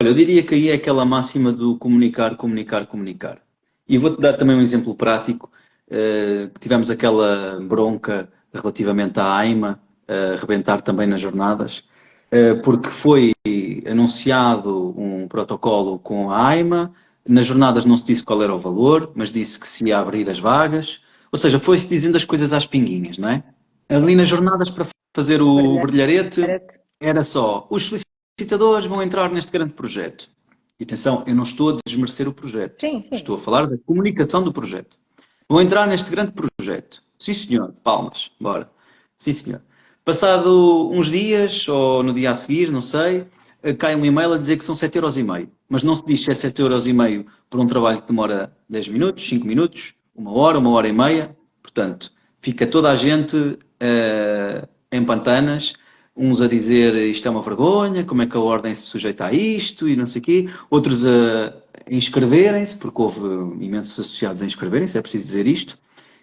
eu diria que aí é aquela máxima do comunicar, comunicar, comunicar. E vou-te dar também um exemplo prático, que tivemos aquela bronca relativamente à AIMA, a rebentar também nas jornadas, porque foi anunciado um protocolo com a AIMA, nas jornadas não se disse qual era o valor, mas disse que se ia abrir as vagas, ou seja, foi-se dizendo as coisas às pinguinhas, não é? Ali nas jornadas para fazer o brilharete, era só, os solicitadores vão entrar neste grande projeto. E atenção, eu não estou a desmerecer o projeto, Sim. Estou a falar da comunicação do projeto. Vão entrar neste grande projeto. Sim, senhor, palmas, bora. Sim, senhor. Passado uns dias, ou no dia a seguir, não sei, cai um e-mail a dizer que são 7,5€. Mas não se diz se é 7,5€ por um trabalho que demora 10 minutos, 5 minutos, 1 hora e meia. Portanto, fica toda a gente em pantanas, uns a dizer isto é uma vergonha, como é que a ordem se sujeita a isto e não sei o quê. Outros a inscreverem-se, porque houve imensos associados a inscreverem-se, é preciso dizer isto.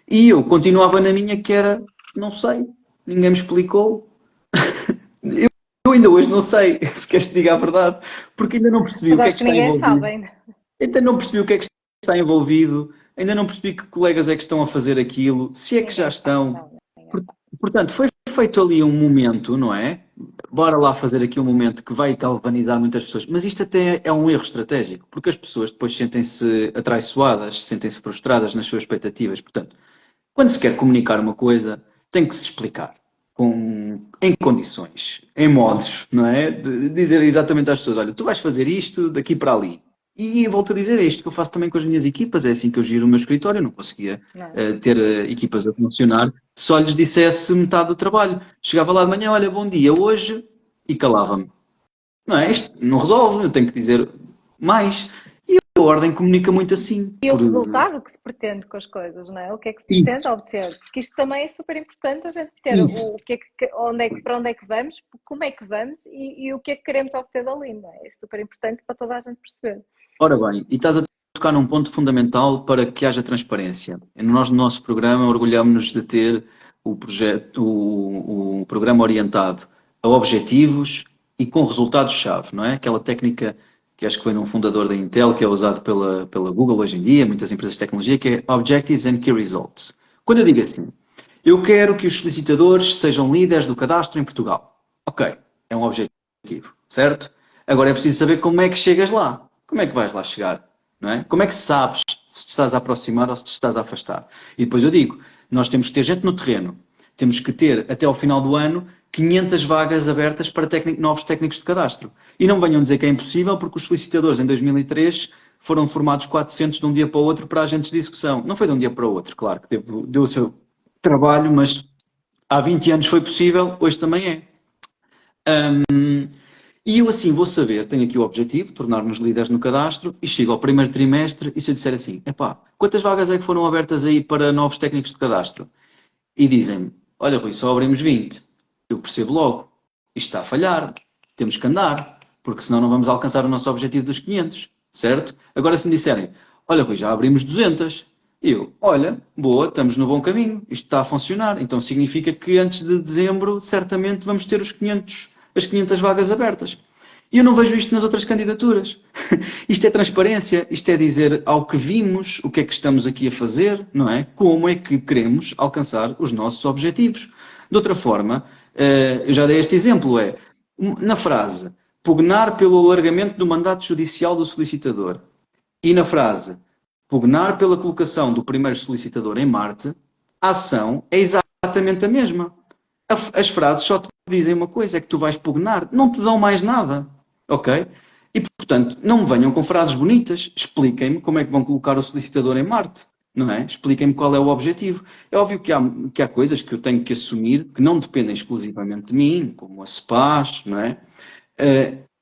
E eu continuava na minha que era, não sei. Ninguém me explicou. Eu ainda hoje não sei, se queres te diga a verdade, porque ainda não percebi o que é que está envolvido. Ainda não percebi o que é que está envolvido, ainda não percebi que colegas é que estão a fazer aquilo, se é que já estão. Portanto, foi feito ali um momento, não é? Bora lá fazer aqui um momento que vai galvanizar muitas pessoas, mas isto até é um erro estratégico, porque as pessoas depois sentem-se atraiçoadas, sentem-se frustradas nas suas expectativas. Portanto, quando se quer comunicar uma coisa, tem que se explicar. Em condições, em modos, não é? De dizer exatamente às pessoas, olha, tu vais fazer isto daqui para ali. E volto a dizer, é isto que eu faço também com as minhas equipas, é assim que eu giro o meu escritório, eu não conseguia ter equipas a funcionar, só lhes dissesse metade do trabalho. Chegava lá de manhã, olha, bom dia, hoje, e calava-me. Não é? Isto não resolve, eu tenho que dizer mais. E a ordem comunica muito assim. E o resultado que se pretende com as coisas, não é? O que é que se pretende obter? Porque isto também é super importante a gente ter para onde é que vamos, como é que vamos e o que é que queremos obter dali, não é? É super importante para toda a gente perceber. Ora bem, e estás a tocar num ponto fundamental para que haja transparência. Nós, no nosso programa, orgulhamos-nos de ter o programa orientado a objetivos e com resultados-chave, não é? Aquela técnica que acho que foi de um fundador da Intel, que é usado pela Google hoje em dia, muitas empresas de tecnologia, que é Objectives and Key Results. Quando eu digo assim, eu quero que os solicitadores sejam líderes do cadastro em Portugal. Ok, é um objetivo, certo? Agora é preciso saber como é que chegas lá. Como é que vais lá chegar? não é? Como é que sabes se te estás a aproximar ou se te estás a afastar? E depois eu digo, nós temos que ter gente no terreno, temos que ter até ao final do ano 500 vagas abertas para novos técnicos de cadastro. E não venham dizer que é impossível, porque os solicitadores em 2003 foram formados 400 de um dia para o outro para agentes de execução. Não foi de um dia para o outro, claro que deu o seu trabalho, mas há 20 anos foi possível, hoje também é. E eu assim vou saber, tenho aqui o objetivo, tornar-nos líderes no cadastro, e chego ao primeiro trimestre e se eu disser assim, epá, quantas vagas é que foram abertas aí para novos técnicos de cadastro? E dizem-me, olha Rui, só abrimos 20. Eu percebo logo, isto está a falhar, temos que andar, porque senão não vamos alcançar o nosso objetivo dos 500, certo? Agora se me disserem, olha Rui, já abrimos 200, eu, olha, boa, estamos no bom caminho, isto está a funcionar, então significa que antes de dezembro certamente vamos ter as 500 vagas abertas. E eu não vejo isto nas outras candidaturas. Isto é transparência, isto é dizer ao que vimos, o que é que estamos aqui a fazer, não é? Como é que queremos alcançar os nossos objetivos. De outra forma, eu já dei este exemplo, na frase, pugnar pelo alargamento do mandato judicial do solicitador e na frase, pugnar pela colocação do primeiro solicitador em Marte, a ação é exatamente a mesma. As frases só te dizem uma coisa, é que tu vais pugnar, não te dão mais nada, ok? E, portanto, não me venham com frases bonitas, expliquem-me como é que vão colocar o solicitador em Marte, não é? Expliquem-me qual é o objetivo. É óbvio que há coisas que eu tenho que assumir que não dependem exclusivamente de mim, como a CEPAS, não é?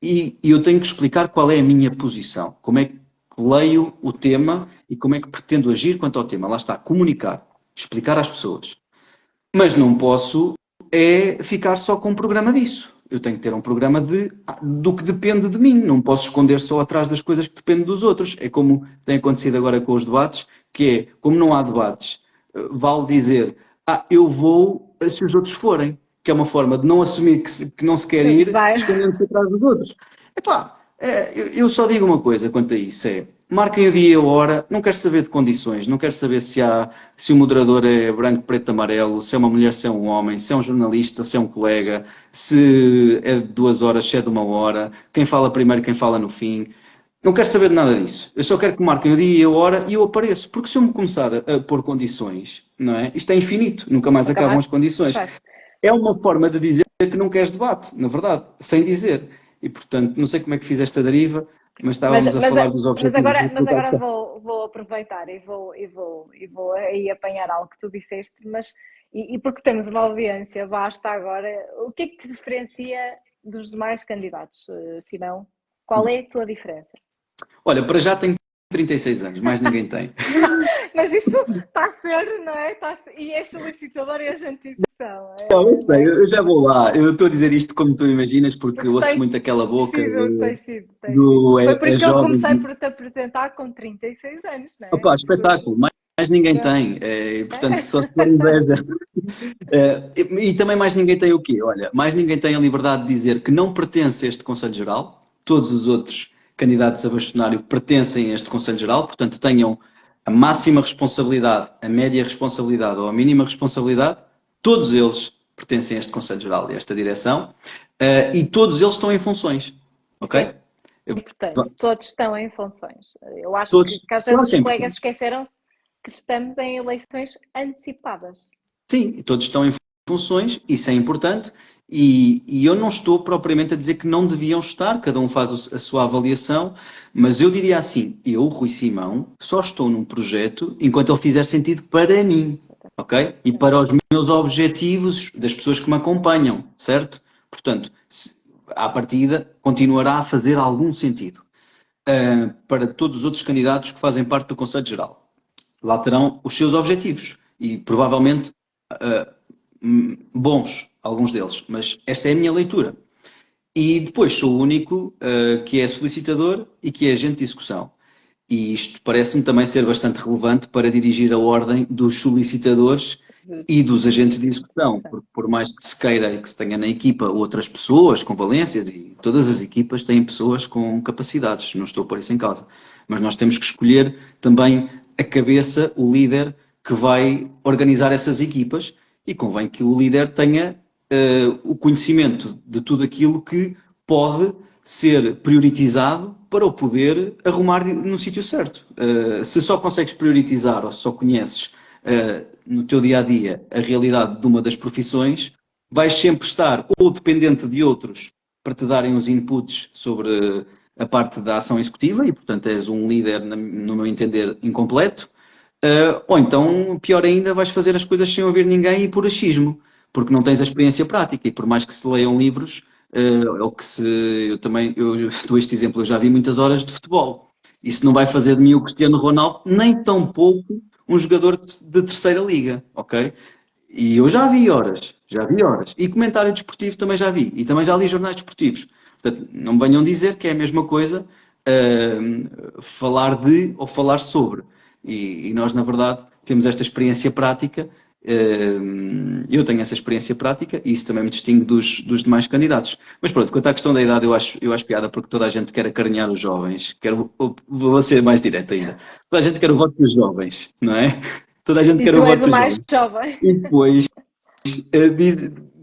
E eu tenho que explicar qual é a minha posição, como é que leio o tema e como é que pretendo agir quanto ao tema. Lá está, comunicar, explicar às pessoas. Mas não posso ficar só com um programa disso. Eu tenho que ter um programa do que depende de mim. Não posso esconder só atrás das coisas que dependem dos outros. É como tem acontecido agora com os debates, que é, como não há debates, vale dizer, eu vou se os outros forem, que é uma forma de não assumir que não se quer ir, escondendo-se atrás dos outros. Epá, eu só digo uma coisa quanto a isso, marquem o dia e a hora, não quero saber de condições, não quero saber se o moderador é branco, preto, amarelo, se é uma mulher, se é um homem, se é um jornalista, se é um colega, se é de 2 horas, se é de 1 hora, quem fala primeiro, quem fala no fim. Não quero saber de nada disso. Eu só quero que marquem o dia e a hora e eu apareço. Porque se eu me começar a pôr condições, não é? Isto é infinito, nunca mais acabam as condições. É uma forma de dizer que não queres debate, na verdade, sem dizer. E, portanto, não sei como é que fiz esta deriva, mas estávamos a falar dos objetivos. Mas agora vou aproveitar e vou aí apanhar algo que tu disseste, e porque temos uma audiência vasta agora, o que é que te diferencia dos demais candidatos? Se não, qual é a tua diferença? Olha, para já tenho 36 anos, mais ninguém tem. Mas isso está a ser, não é? E és solicitador e agente de execução. Não, eu sei, eu já vou lá. Eu estou a dizer isto como tu imaginas, porque eu ouço muito aquela boca tem sido. Foi por isso que eu comecei por te apresentar com 36 anos, não é? Opa, espetáculo, mais ninguém tem. Portanto, só se for inveja. E também mais ninguém tem o quê? Olha, mais ninguém tem a liberdade de dizer que não pertence a este Conselho Geral. Todos os outros candidatos a bastonário pertencem a este Conselho Geral, portanto tenham a máxima responsabilidade, a média responsabilidade ou a mínima responsabilidade, todos eles pertencem a este Conselho Geral e a esta direção, e todos eles estão em funções, ok? Portanto, todos estão em funções. Eu acho que às vezes os colegas esqueceram-se que estamos em eleições antecipadas. Sim, todos estão em funções, isso é importante. E eu não estou propriamente a dizer que não deviam estar, cada um faz a sua avaliação, mas eu diria assim, eu, Rui Simão, só estou num projeto enquanto ele fizer sentido para mim, ok? E para os meus objetivos das pessoas que me acompanham, certo? Portanto, à partida, continuará a fazer algum sentido para todos os outros candidatos que fazem parte do Conselho Geral. Lá terão os seus objetivos e provavelmente bons, alguns deles, mas esta é a minha leitura. E depois sou o único que é solicitador e que é agente de execução. E isto parece-me também ser bastante relevante para dirigir a ordem dos solicitadores e dos agentes de execução, porque por mais que se queira e que se tenha na equipa outras pessoas com valências, e todas as equipas têm pessoas com capacidades, não estou a pôr isso em causa, mas nós temos que escolher também a cabeça, o líder que vai organizar essas equipas, e convém que o líder tenha o conhecimento de tudo aquilo que pode ser prioritizado para o poder arrumar no sítio certo. Se só consegues prioritizar ou se só conheces no teu dia-a-dia a realidade de uma das profissões, vais sempre estar ou dependente de outros para te darem os inputs sobre a parte da ação executiva e, portanto, és um líder, no meu entender, incompleto, ou então, pior ainda, vais fazer as coisas sem ouvir ninguém e por achismo, porque não tens a experiência prática e por mais que se leiam livros, ou que se... eu dou este exemplo, eu já vi muitas horas de futebol. Isso não vai fazer de mim o Cristiano Ronaldo, nem tão pouco um jogador de terceira liga, ok? E eu já vi horas, já vi horas. E comentário desportivo também já vi. E também já li jornais desportivos. Portanto, não me venham dizer que é a mesma coisa falar de ou falar sobre. E nós, na verdade, temos esta experiência prática. Eu tenho essa experiência prática e isso também me distingue dos demais candidatos. Mas pronto, quanto à questão da idade, eu acho piada porque toda a gente quer acarinhar os jovens. Vou ser mais direto ainda. Toda a gente quer o voto dos jovens, não é? Toda a gente E quer tu o és voto o dos mais jovens. jovem. E depois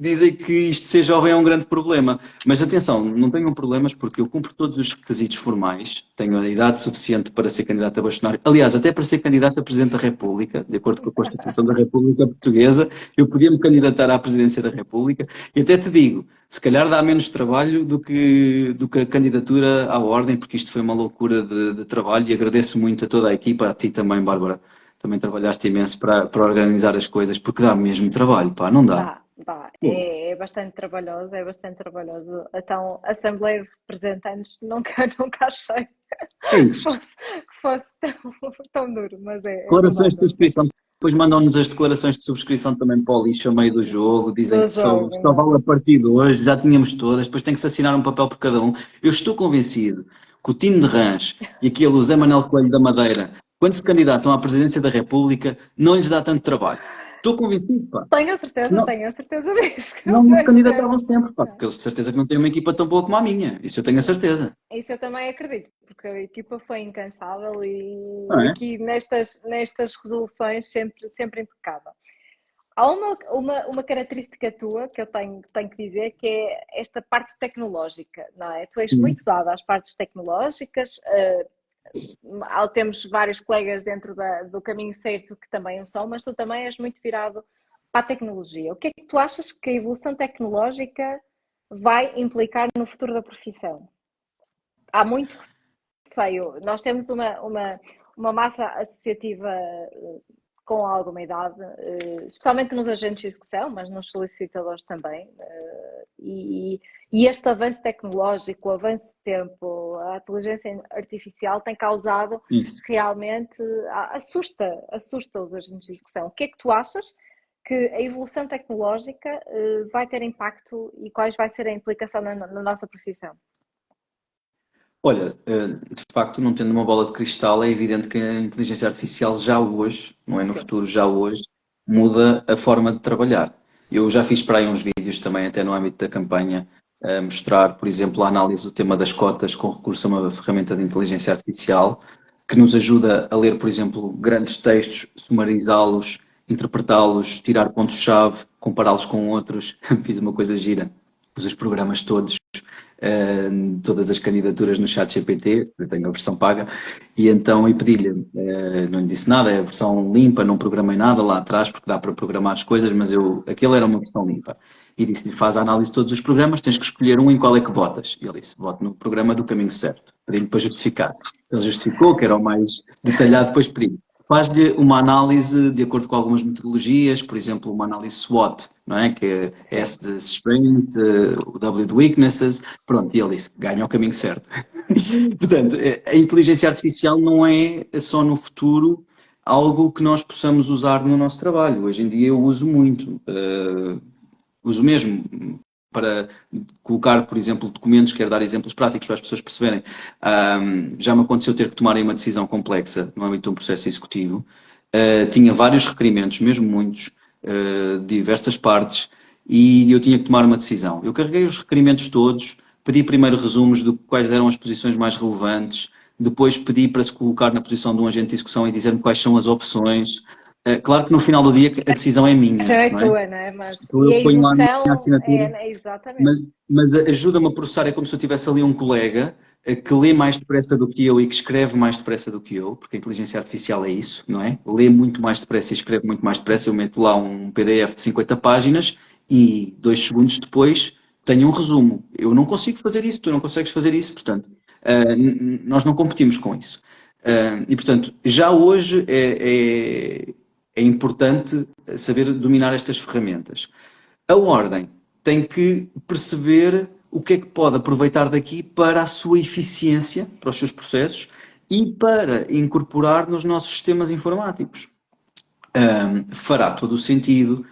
dizem que isto de ser jovem é um grande problema. Mas atenção, não tenham problemas porque eu cumpro todos os requisitos formais, tenho a idade suficiente para ser candidato a bastonário. Aliás, até para ser candidato a Presidente da República, de acordo com a Constituição da República Portuguesa, eu podia-me candidatar à Presidência da República. E até te digo, se calhar dá menos trabalho do que a candidatura à ordem, porque isto foi uma loucura de trabalho e agradeço muito a toda a equipa, a ti também, Bárbara. Também trabalhaste imenso para organizar as coisas, porque dá mesmo trabalho, pá, não dá. Dá. Pô, É bastante trabalhoso, é bastante trabalhoso. Então, Assembleia de Representantes nunca achei é que isso. fosse tão duro, mas é Declarações verdade, de não sei. subscrição. Depois mandam-nos as declarações de subscrição também para o lixo a meio do jogo. Dizem Do que jogo, só não é? vale a partir de hoje, já tínhamos todas. Depois tem que se assinar um papel por cada um. Eu estou convencido que o Tino de Rãs e aquele o Zé Manuel Coelho da Madeira, quando se candidatam à presidência da República, não lhes dá tanto trabalho. Estou convencido, pá. Senão, Tenho a certeza disso, que senão não não se vai ser. candidatavam sempre, pá. Não. Porque eles de certeza que não têm uma equipa tão boa como a minha. Isso eu tenho a Não. certeza. Isso eu também acredito, porque a equipa foi incansável Não e é? aqui nestas resoluções sempre impecável. Há uma característica tua que eu tenho que dizer que é esta parte tecnológica, não é? Tu és Sim. muito dada às partes tecnológicas, temos vários colegas dentro do caminho certo que também o são, mas tu também és muito virado para a tecnologia. O que é que tu achas que a evolução tecnológica vai implicar no futuro da profissão? Há muito receio. Nós temos uma massa associativa com alguma idade, especialmente nos agentes de execução, mas nos solicitadores também. E este avanço tecnológico, o avanço do tempo, a inteligência artificial tem causado Isso. realmente, assusta os agentes de execução. O que é que tu achas que a evolução tecnológica vai ter impacto e quais vai ser a implicação na nossa profissão? Olha, de facto, não tendo uma bola de cristal, é evidente que a inteligência artificial já hoje, não é no Sim. futuro, já hoje, muda a forma de trabalhar. Eu já fiz para aí uns vídeos também, até no âmbito da campanha, a mostrar, por exemplo, a análise do tema das cotas com recurso a uma ferramenta de inteligência artificial que nos ajuda a ler, por exemplo, grandes textos, sumarizá-los, interpretá-los, tirar pontos-chave, compará-los com outros. Fiz uma coisa gira, pus os programas todos todas as candidaturas no chat GPT, eu tenho a versão paga, e pedi-lhe, não lhe disse nada, é a versão limpa, não programei nada lá atrás, porque dá para programar as coisas, mas aquilo era uma versão limpa. E disse-lhe, faz a análise de todos os programas, tens que escolher um em qual é que votas. E ele disse, voto no programa do caminho certo. Pedi-lhe para justificar. Ele justificou, que era o mais detalhado, depois pedi. Faz-lhe uma análise de acordo com algumas metodologias, por exemplo, uma análise SWOT, não é? Que é Sim. S de Strength, o W de Weaknesses, pronto, e ele disse, ganha o caminho certo. Portanto, a inteligência artificial não é só no futuro algo que nós possamos usar no nosso trabalho. Hoje em dia eu uso muito, uso mesmo para colocar, por exemplo, documentos, quero dar exemplos práticos para as pessoas perceberem. Já me aconteceu ter que tomar uma decisão complexa no âmbito de um processo executivo. Tinha vários requerimentos, mesmo muitos, de diversas partes, e eu tinha que tomar uma decisão. Eu carreguei os requerimentos todos, pedi primeiro resumos de quais eram as posições mais relevantes, depois pedi para se colocar na posição de um agente de execução e dizer-me quais são as opções. Claro que no final do dia a decisão é Essa minha, é não é? tua, não é? Mas, Então e eu a ponho lá a minha emoção assinatura, é exatamente. mas, mas ajuda-me a processar, é como se eu tivesse ali um colega que lê mais depressa do que eu e que escreve mais depressa do que eu, porque a inteligência artificial é isso, não é? Lê muito mais depressa e escreve muito mais depressa. Eu meto lá um PDF de 50 páginas e 2 segundos depois tenho um resumo. Eu não consigo fazer isso, tu não consegues fazer isso, portanto, nós não competimos com isso. E, portanto, já hoje é importante saber dominar estas ferramentas. A ordem tem que perceber o que é que pode aproveitar daqui para a sua eficiência, para os seus processos e para incorporar nos nossos sistemas informáticos. Fará todo o sentido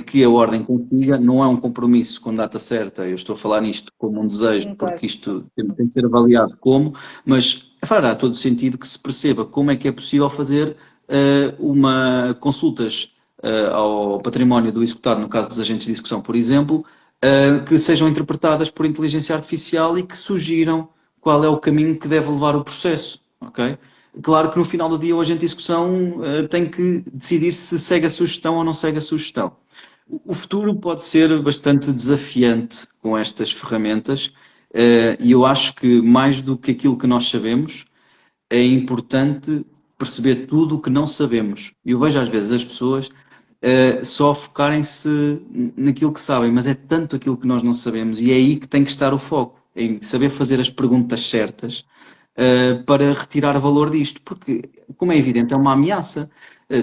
que a ordem consiga, não é um compromisso com data certa, eu estou a falar nisto como um desejo, porque Exato. isto tem de ser avaliado como, mas fará todo o sentido que se perceba como é que é possível fazer uma consultas ao património do executado, no caso dos agentes de execução, por exemplo, que sejam interpretadas por inteligência artificial e que sugiram qual é o caminho que deve levar o processo, ok? Claro que no final do dia o agente de execução tem que decidir se segue a sugestão ou não segue a sugestão. O futuro pode ser bastante desafiante com estas ferramentas e eu acho que mais do que aquilo que nós sabemos, é importante perceber tudo o que não sabemos. Eu vejo às vezes as pessoas só focarem-se naquilo que sabem, mas é tanto aquilo que nós não sabemos e é aí que tem que estar o foco, em saber fazer as perguntas certas para retirar valor disto, porque, como é evidente, é uma ameaça.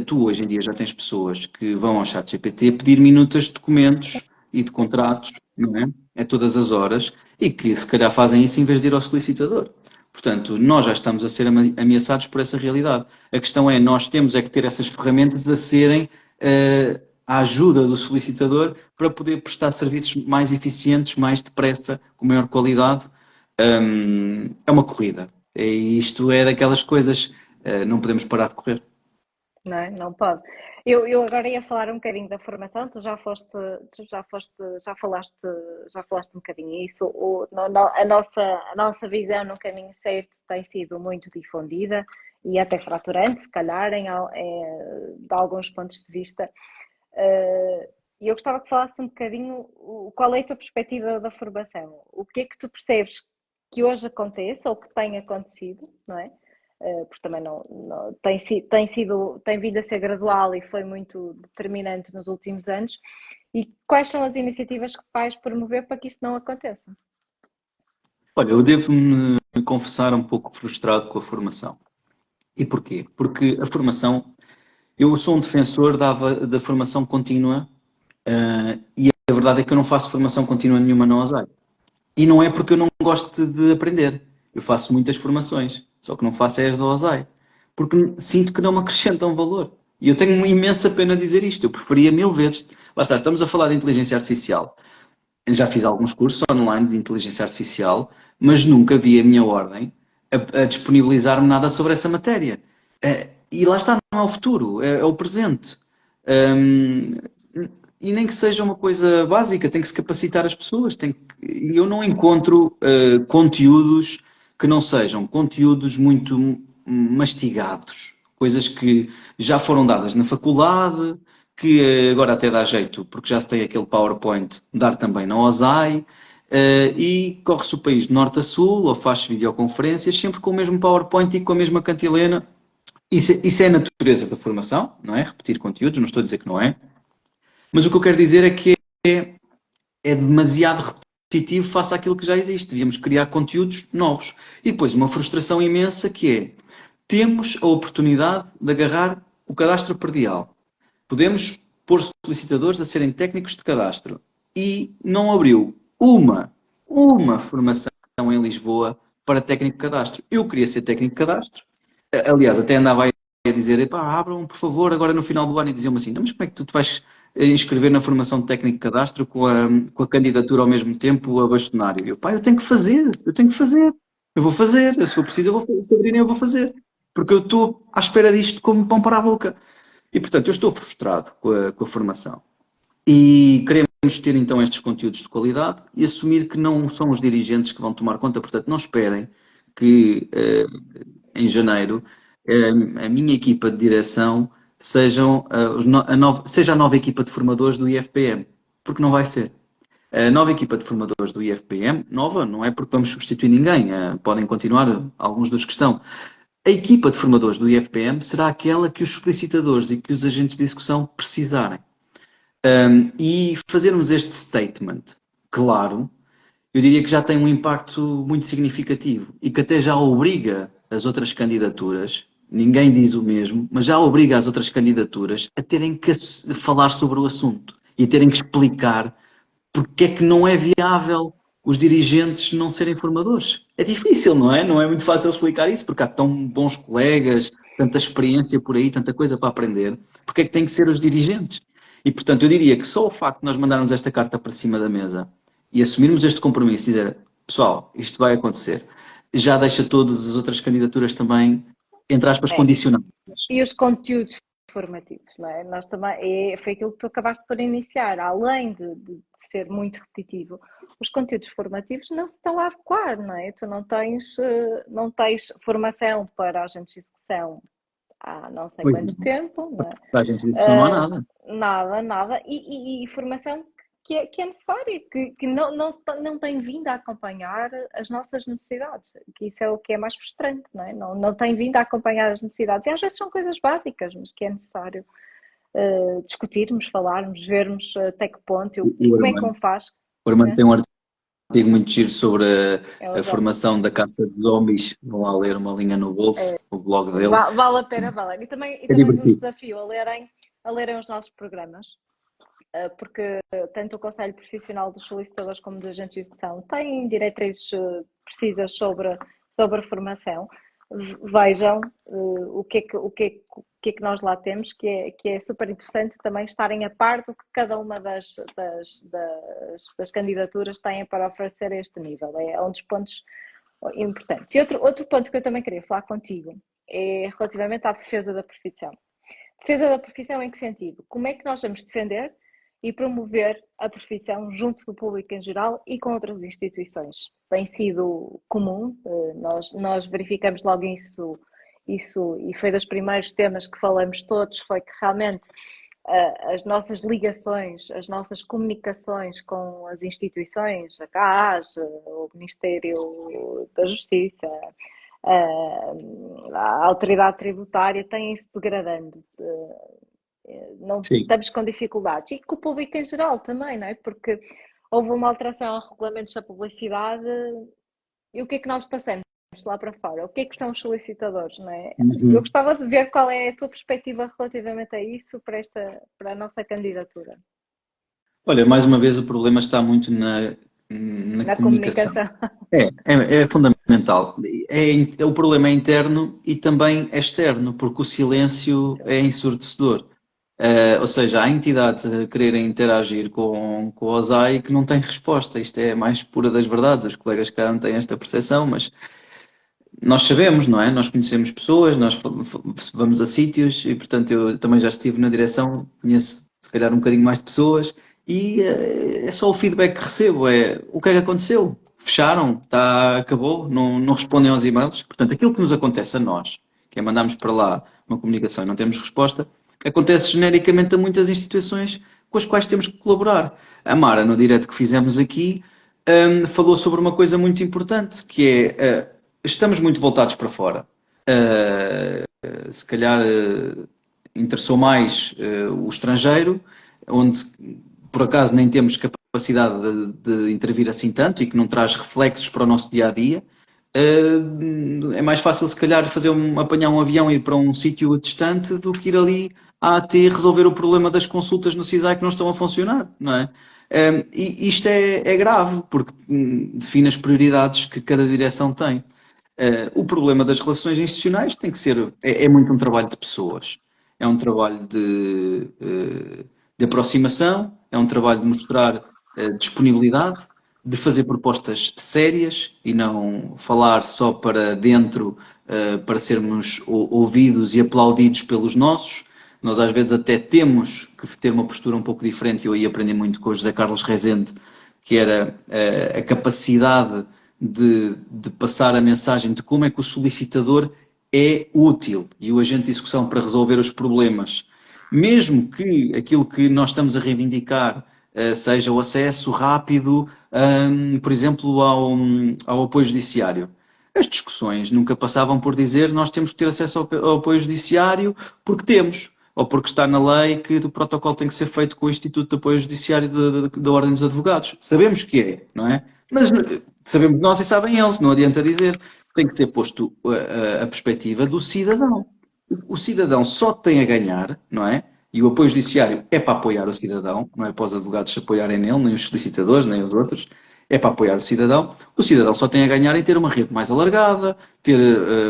Tu hoje em dia já tens pessoas que vão ao chat GPT pedir minutas de documentos e de contratos, não é? É todas as horas, e que se calhar fazem isso em vez de ir ao solicitador. Portanto, nós já estamos a ser ameaçados por essa realidade. A questão é, nós temos é que ter essas ferramentas a serem à ajuda do solicitador para poder prestar serviços mais eficientes, mais depressa, com maior qualidade. É uma corrida. E isto é daquelas coisas, não podemos parar de correr. Não é? Não pode. Eu agora ia falar um bocadinho da formação, já falaste um bocadinho isso. A nossa visão no caminho certo tem sido muito difundida e até fraturante, se calhar, de alguns pontos de vista. E eu gostava que falasse um bocadinho qual é a tua perspectiva da formação. O que é que tu percebes que hoje aconteça ou que tenha acontecido, não é? Porque também tem vindo a ser gradual e foi muito determinante nos últimos anos. E quais são as iniciativas que vais promover para que isto não aconteça? Olha, eu devo-me confessar um pouco frustrado com a formação. E porquê? Porque a formação, eu sou um defensor da formação contínua, e a verdade é que eu não faço formação contínua nenhuma na OSAI. E não é porque eu não gosto de aprender. Eu faço muitas formações, só que não faço as da OSAI. Porque sinto que não me acrescentam valor. E eu tenho uma imensa pena dizer isto. Eu preferia 1000 vezes. Lá está, estamos a falar de inteligência artificial. Eu já fiz alguns cursos online de inteligência artificial, mas nunca vi a minha ordem a disponibilizar-me nada sobre essa matéria. E lá está, não é o futuro, é o presente. Hum, e nem que seja uma coisa básica, tem que se capacitar as pessoas. E eu não encontro conteúdos que não sejam conteúdos muito mastigados, coisas que já foram dadas na faculdade, que agora até dá jeito, porque já se tem aquele PowerPoint, dar também na OSAI, e corre-se o país de norte a sul, ou faz videoconferências, sempre com o mesmo PowerPoint e com a mesma cantilena. Isso é a natureza da formação, não é? Repetir conteúdos, não estou a dizer que não é. Mas o que eu quero dizer é que é demasiado repetitivo face àquilo que já existe. Devíamos criar conteúdos novos. E depois uma frustração imensa que é, temos a oportunidade de agarrar o cadastro predial. Podemos pôr solicitadores a serem técnicos de cadastro. E não abriu uma formação em Lisboa para técnico de cadastro. Eu queria ser técnico de cadastro. Aliás, até andava aí a dizer, epá, abram, por favor, agora no final do ano, e diziam-me assim, então, mas como é que tu te vais inscrever na formação de técnico de cadastro com a candidatura ao mesmo tempo a bastonário? Eu, pá, eu tenho que fazer, eu vou fazer, se for preciso, eu vou fazer, se abrirem, eu vou fazer, porque eu estou à espera disto como pão para a boca. E, portanto, eu estou frustrado com a formação. E queremos ter, então, estes conteúdos de qualidade e assumir que não são os dirigentes que vão tomar conta, portanto, não esperem que em janeiro a minha equipa de direção seja a nova equipa de formadores do IFPM, porque não vai ser. A nova equipa de formadores do IFPM, nova, não é porque vamos substituir ninguém, podem continuar alguns dos que estão. A equipa de formadores do IFPM será aquela que os solicitadores e que os agentes de execução precisarem. E fazermos este statement, claro, eu diria que já tem um impacto muito significativo e que até já obriga as outras candidaturas, ninguém diz o mesmo, mas já obriga as outras candidaturas a terem que falar sobre o assunto e a terem que explicar porque é que não é viável os dirigentes não serem formadores. É difícil, não é? Não é muito fácil explicar isso, porque há tão bons colegas, tanta experiência por aí, tanta coisa para aprender. Porque é que tem que ser os dirigentes? E, portanto, eu diria que só o facto de nós mandarmos esta carta para cima da mesa e assumirmos este compromisso, dizer, pessoal, isto vai acontecer, já deixa todas as outras candidaturas também, entre aspas, condicionadas. E os conteúdos formativos, não é? Nós também, foi aquilo que tu acabaste por iniciar, além de ser muito repetitivo, os conteúdos formativos não se estão a adequar, não é? Tu não tens formação para agentes de execução há não sei quanto tempo, não é? Para agentes de execução não há nada. Nada, e formação que é necessária, que não tem vindo a acompanhar as nossas necessidades, que isso é o que é mais frustrante, não é? Não tem vindo a acompanhar as necessidades, e às vezes são coisas básicas, mas que é necessário discutirmos, falarmos, vermos até que ponto, como é que um faz. O Armando tem um artigo muito giro sobre a formação da caça de zombies, vão lá ler uma linha no bolso, o blog dele. Vale a pena, vale. E também vos desafio a lerem os nossos programas, porque tanto o Conselho Profissional dos Solicitadores como dos Agentes de Execução têm diretrizes precisas sobre a formação. Vejam o que é que nós lá temos, que é super interessante também estarem a par do que cada uma das candidaturas têm para oferecer a este nível. É um dos pontos importantes. E outro ponto que eu também queria falar contigo é relativamente à defesa da profissão. Defesa da profissão em que sentido? Como é que nós vamos defender e promover a profissão junto do público em geral e com outras instituições? Tem sido comum, nós verificamos logo isso e foi dos primeiros temas que falamos todos, foi que realmente as nossas ligações, as nossas comunicações com as instituições, a CAAS, o Ministério da Justiça, a autoridade tributária, têm-se degradando. Não estamos com dificuldades. E com o público em geral também, não é? Porque houve uma alteração a regulamentos da publicidade e o que é que nós passamos lá para fora? O que é que são os solicitadores, não é? Eu gostava de ver qual é a tua perspectiva relativamente a isso para a nossa candidatura. Olha, mais uma vez o problema está muito na comunicação. É fundamental. O problema é interno e também é externo, porque o silêncio é ensurdecedor. Ou seja, há entidades a quererem interagir com o OSAI que não têm resposta. Isto é a mais pura das verdades. Os colegas cá não têm esta percepção, mas nós sabemos, não é? Nós conhecemos pessoas, nós vamos a sítios e, portanto, eu também já estive na direção, conheço se calhar um bocadinho mais de pessoas e é só o feedback que recebo, o que é que aconteceu? Fecharam? Acabou? Não respondem aos e-mails? Portanto, aquilo que nos acontece a nós, que é mandarmos para lá uma comunicação e não temos resposta, acontece genericamente a muitas instituições com as quais temos que colaborar. A Mara, no direto que fizemos aqui, falou sobre uma coisa muito importante, que é, estamos muito voltados para fora. Se calhar interessou mais o estrangeiro, onde por acaso nem temos capacidade de intervir assim tanto e que não traz reflexos para o nosso dia-a-dia. É mais fácil se calhar apanhar um avião e ir para um sítio distante do que ir ali à AT resolver o problema das consultas no CISAI que não estão a funcionar, não é? E isto é grave porque define as prioridades que cada direção tem. O problema das relações institucionais tem que ser, é muito um trabalho de pessoas, é um trabalho de aproximação, é um trabalho de mostrar disponibilidade, de fazer propostas sérias e não falar só para dentro para sermos ouvidos e aplaudidos pelos nossos. Nós às vezes até temos que ter uma postura um pouco diferente. Eu aí aprendi muito com o José Carlos Rezende, que era a capacidade de passar a mensagem de como é que o solicitador é útil e o agente de execução para resolver os problemas mesmo que aquilo que nós estamos a reivindicar seja o acesso rápido, por exemplo, ao apoio judiciário. As discussões nunca passavam por dizer nós temos que ter acesso ao apoio judiciário porque temos, ou porque está na lei que o protocolo tem que ser feito com o Instituto de Apoio Judiciário da Ordem dos Advogados. Sabemos que é, não é? Mas sabemos nós e sabem eles, não adianta dizer. Tem que ser posto a perspectiva do cidadão. O cidadão só tem a ganhar, não é? E o apoio judiciário é para apoiar o cidadão, não é para os advogados se apoiarem nele, nem os solicitadores, nem os outros. É para apoiar o cidadão. O cidadão só tem a ganhar em ter uma rede mais alargada, ter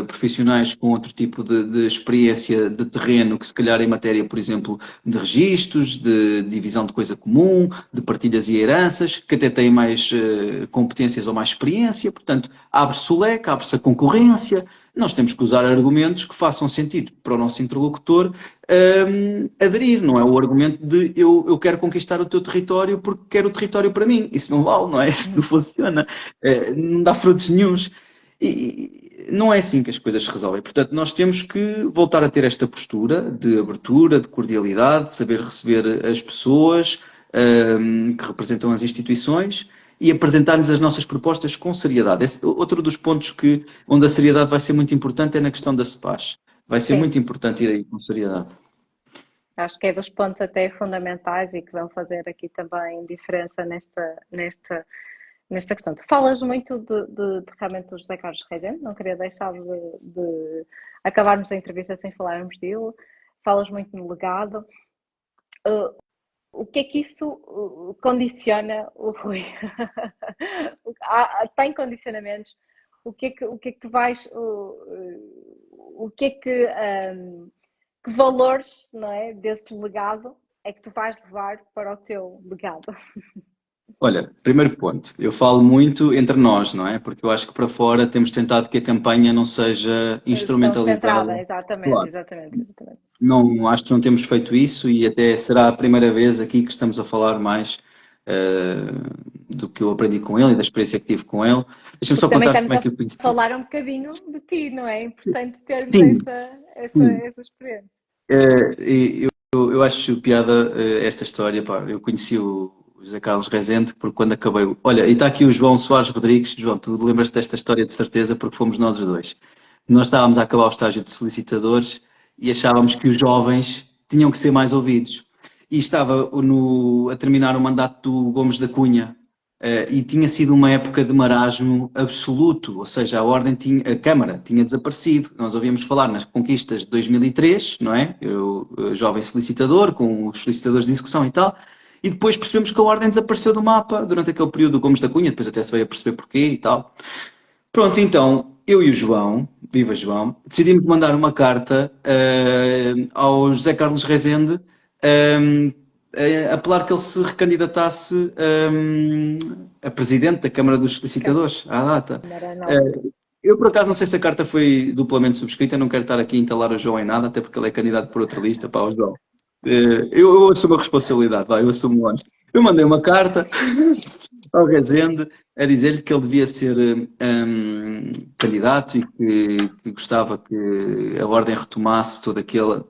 profissionais com outro tipo de experiência de terreno, que se calhar em matéria, por exemplo, de registros, de divisão de coisa comum, de partilhas e heranças, que até têm mais competências ou mais experiência. Portanto, abre-se o leque, abre-se a concorrência. Nós temos que usar argumentos que façam sentido para o nosso interlocutor aderir, não é o argumento de eu quero conquistar o teu território porque quero o território para mim. Isso não vale, não é? Isso não funciona. Não dá frutos nenhuns. E não é assim que as coisas se resolvem. Portanto, nós temos que voltar a ter esta postura de abertura, de cordialidade, de saber receber as pessoas que representam as instituições e apresentar-lhes as nossas propostas com seriedade. Outro dos pontos onde a seriedade vai ser muito importante é na questão da CEPAS. Vai ser Sim, muito importante ir aí com seriedade. acho que é dos pontos até fundamentais e que vão fazer aqui também diferença nesta questão. Tu falas muito de realmente do José Carlos Rezende, não queria deixar de acabarmos a entrevista sem falarmos dele. Falas muito no legado. Uh, o que é que isso condiciona o Rui? Tem condicionamentos? O que é que tu vais. O que é que valores, não é, desse legado é que tu vais levar para o teu legado? Olha, primeiro ponto, eu falo muito entre nós, não é? Porque eu acho que para fora temos tentado que a campanha não seja Tão centrada, instrumentalizada. exatamente, Claro. exatamente, exatamente. Não, acho que não temos feito isso e até será a primeira vez aqui que estamos a falar mais do que eu aprendi com ele e da experiência que tive com ele. Deixa-me Porque só também contar estamos como é a que eu conheci. falar um bocadinho de ti, não é? É importante termos Sim, sim. essa experiência. Eu acho piada esta história. Pá. Eu conheci o José Carlos Rezende porque quando acabei. Olha, e está aqui o João Soares Rodrigues. João, tu lembras-te desta história de certeza porque fomos nós os dois. Nós estávamos a acabar o estágio de solicitadores e achávamos que os jovens tinham que ser mais ouvidos. E estava a terminar o mandato do Gomes da Cunha. E tinha sido uma época de marasmo absoluto, ou seja, a Câmara tinha desaparecido. Nós ouvíamos falar nas conquistas de 2003, não é? Eu, jovem solicitador, com os solicitadores de execução e tal, e depois percebemos que a Ordem desapareceu do mapa durante aquele período do Gomes da Cunha, depois até se veio a perceber porquê e tal. Pronto, então, eu e o João, viva João, decidimos mandar uma carta ao José Carlos Rezende apelar que ele se recandidatasse a presidente da Câmara dos Solicitadores, à data. Câmara, não. Eu, por acaso, não sei se a carta foi duplamente subscrita, não quero estar aqui a entalar o João em nada, até porque ele é candidato por outra lista, para o João. Eu assumo a responsabilidade, vai, eu assumo o ónus. Eu mandei uma carta ao Rezende a dizer-lhe que ele devia ser candidato e que gostava que a Ordem retomasse toda aquela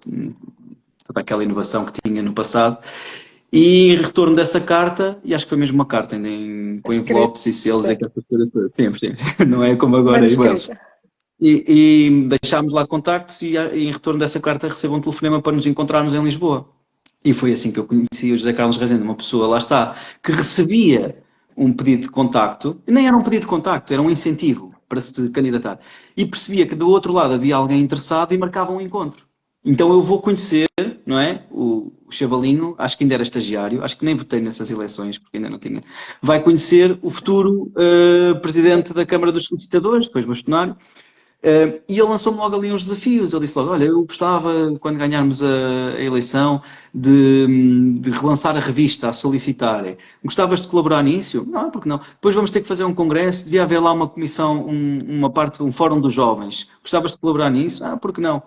inovação que tinha no passado. E em retorno dessa carta, e acho que foi mesmo uma carta, ainda com Escrito, envelopes e selos e sim. aquelas coisas todas, sempre, sempre, não é como agora e-mails. Manuscrito. E deixámos lá contactos e em retorno dessa carta recebo um telefonema para nos encontrarmos em Lisboa. E foi assim que eu conheci o José Carlos Rezende, uma pessoa, lá está, que recebia um pedido de contacto, nem era um pedido de contacto, era um incentivo para se candidatar. E percebia que do outro lado havia alguém interessado e marcava um encontro. Então eu vou conhecer, não é? O Chavalinho, acho que ainda era estagiário, acho que nem votei nessas eleições, porque ainda não tinha. Vai conhecer o futuro presidente da Câmara dos Solicitadores, depois bastonário, e ele lançou-me logo ali uns desafios. Ele disse logo: olha, eu gostava, quando ganharmos a eleição, de relançar a revista, a solicitar. Gostavas de colaborar nisso? Não, porque não? Depois vamos ter que fazer um congresso, devia haver lá uma comissão, uma parte, um fórum dos jovens. Gostavas de colaborar nisso? Ah, porque não?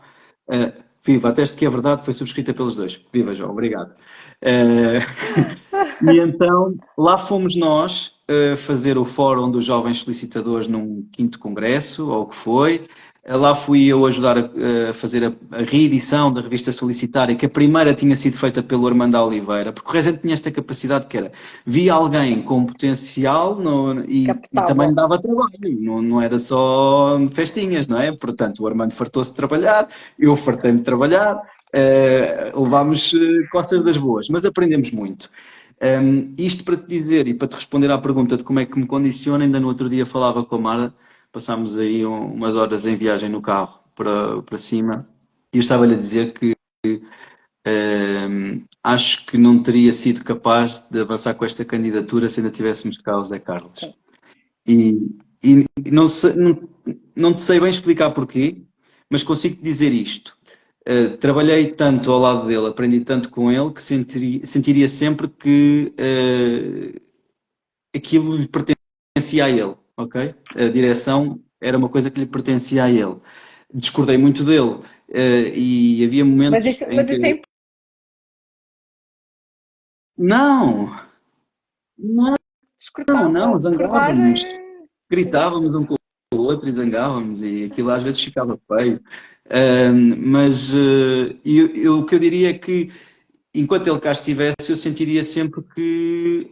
Viva, ateste que é verdade, foi subscrita pelos dois. Viva, João, obrigado. E então, lá fomos nós fazer o Fórum dos Jovens Solicitadores num quinto congresso, ou o que foi. Lá fui eu ajudar a fazer a reedição da revista Solicitária, que a primeira tinha sido feita pelo Armando Oliveira, porque o Rezende tinha esta capacidade que era, via alguém com potencial e também Captá-lo. dava trabalho, não era só festinhas, não é? Portanto, o Armando fartou-se de trabalhar, eu fartei-me de trabalhar, levámos coças das boas, mas aprendemos muito. Isto para te dizer e para te responder à pergunta de como é que me condiciona, ainda no outro dia falava com a Mara, passámos aí umas horas em viagem no carro para cima e eu estava-lhe a dizer que acho que não teria sido capaz de avançar com esta candidatura se ainda tivéssemos cá o Zé Carlos. Sim. E não, não te sei bem explicar porquê, mas consigo te dizer isto. Trabalhei tanto ao lado dele, aprendi tanto com ele, que sentiria sempre que aquilo lhe pertencia a ele, ok? A direção era uma coisa que lhe pertencia a ele. Discordei muito dele e havia Mas momentos isso, em mas isso que é não, não, não, discordar zangávamos, é diferente. gritávamos um com o outro e zangávamos e aquilo às vezes ficava feio. Mas o que eu diria é que enquanto ele cá estivesse, eu sentiria sempre que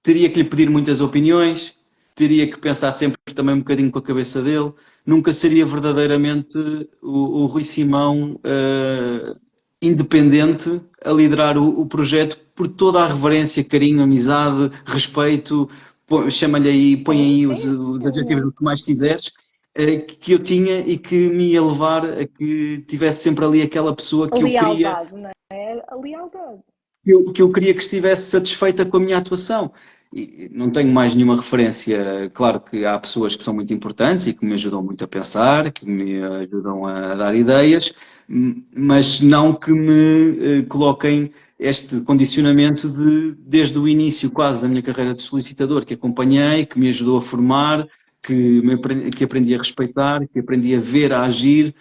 teria que lhe pedir muitas opiniões, teria que pensar sempre também um bocadinho com a cabeça dele. Nunca seria verdadeiramente o Rui Simão independente a liderar o projeto por toda a reverência, carinho, amizade, respeito, chama-lhe aí, põe Sim, aí sim, os sim. adjetivos que mais quiseres, que eu tinha e que me ia levar a que tivesse sempre ali aquela pessoa A que eu queria lealdade, não é? A lealdade. que eu queria que estivesse satisfeita com a minha atuação. E não tenho mais nenhuma referência. Claro que há pessoas que são muito importantes e que me ajudam muito a pensar, que me ajudam a dar ideias, mas não que me coloquem este condicionamento desde o início quase da minha carreira de solicitador, que acompanhei, que me ajudou a formar, que aprendi a respeitar, que aprendi a ver, a agir,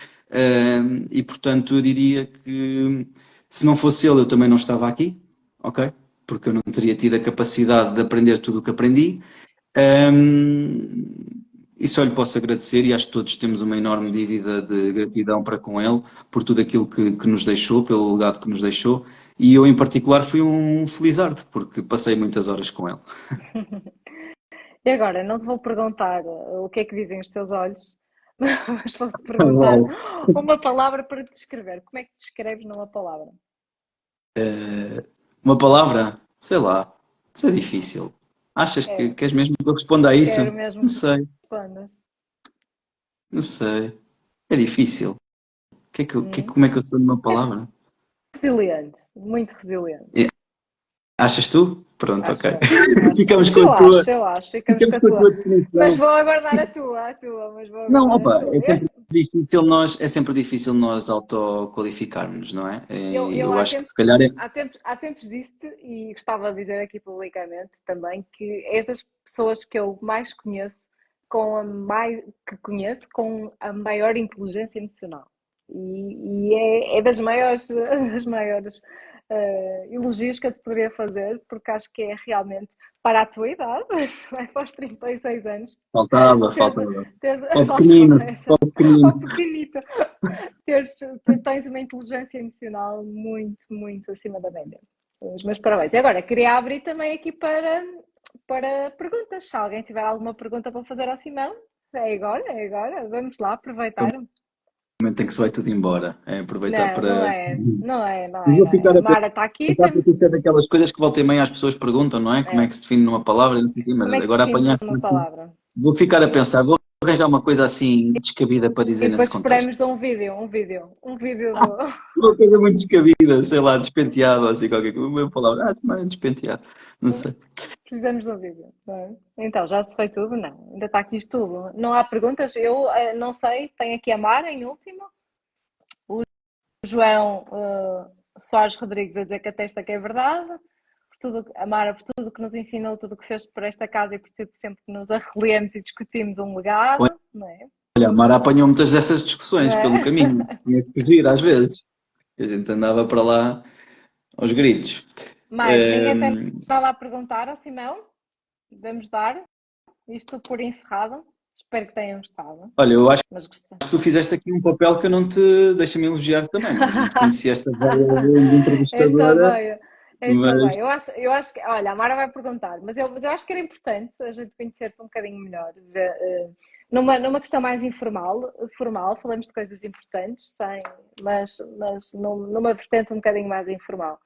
e portanto eu diria que se não fosse ele, eu também não estava aqui, ok? Porque eu não teria tido a capacidade de aprender tudo o que aprendi. E só lhe posso agradecer e acho que todos temos uma enorme dívida de gratidão para com ele, por tudo aquilo que nos deixou, pelo legado que nos deixou. E eu, em particular, fui um felizardo, porque passei muitas horas com ele. E agora, não te vou perguntar o que é que dizem os teus olhos, mas vou-te perguntar Uau. uma palavra para te descrever. Como é que te descreves numa palavra? Uma palavra? Sei lá. Isso é difícil. Achas que É, queres mesmo que eu responda a isso? quero mesmo Não que sei, respondas. não sei. É difícil. Hum? Como é que eu sou numa És palavra? resiliente, muito resiliente. É, achas tu? Pronto, Acho ok. eu. Acho, Ficamos com a tua, eu acho. Ficamos com ficamos a com a tua. tua Mas definição. vou aguardar Isso- mas vou não, aguardar a opa, tua. é sempre difícil nós autoqualificarmos, não é? Eu Eu acho que se calhar é. há tempos disse-te e gostava de dizer aqui publicamente também que és das pessoas que eu mais conheço que conheço com a maior inteligência emocional. E é das maiores, das maiores elogios que eu te poderia fazer, porque acho que é realmente para a tua idade, não é? Para os 36 anos, Faltava, teres, faltava. Para o faltava pequenino, essa, para o ao pequenino. pequenito, tens uma inteligência emocional muito, muito acima da média. Os meus parabéns. E agora, queria abrir também aqui para perguntas. Se alguém tiver alguma pergunta para fazer ao Simão, é agora. Vamos lá aproveitar. Momento em que se vai tudo embora. É aproveitar Não, não para. é, não é, não Eu é, vou não é. ficar A a Mara está aqui, pensar porque isso é daquelas coisas que volta e meia as pessoas perguntam, não é? Como é é. que se define numa palavra, não sei o quê, mas Como é que agora defines apanhaste uma assim. palavra? Vou ficar a pensar, vou arranjar uma coisa assim descabida para E dizer nesse depois contexto. esperamos de um vídeo do. Uma coisa muito descabida, sei lá, despenteado, ou assim, qualquer coisa. Uma palavra, também despenteado, não sei. Precisamos de um vídeo, não é? Então, já se foi tudo? Não, ainda está aqui isto tudo. Não há perguntas? Eu não sei, tenho aqui a Mara em último, o João Soares Rodrigues a dizer que atesta que é verdade, por tudo, a Mara por tudo que nos ensinou, tudo que fez por esta casa e por tudo que sempre que nos arreliemos e discutimos um legado, não é? Olha, a Mara apanhou muitas dessas Não discussões pelo é? caminho, tinha que fugir às vezes. E a gente andava para lá aos gritos. Mais, ninguém tem nada a perguntar ao Simão? Devemos dar isto por encerrado? Espero que tenham gostado, Olha, eu acho mas gostei. que tu fizeste aqui um papel que eu não te... Deixa-me elogiar também. Não te conhecia esta veia de Esta entrevistadora, veia, esta mas veia. Eu acho que, olha, a Mara vai perguntar, mas eu acho que era importante a gente conhecer-te um bocadinho melhor. Numa questão mais informal, formal, falamos de coisas importantes, sem, mas numa vertente um bocadinho mais informal.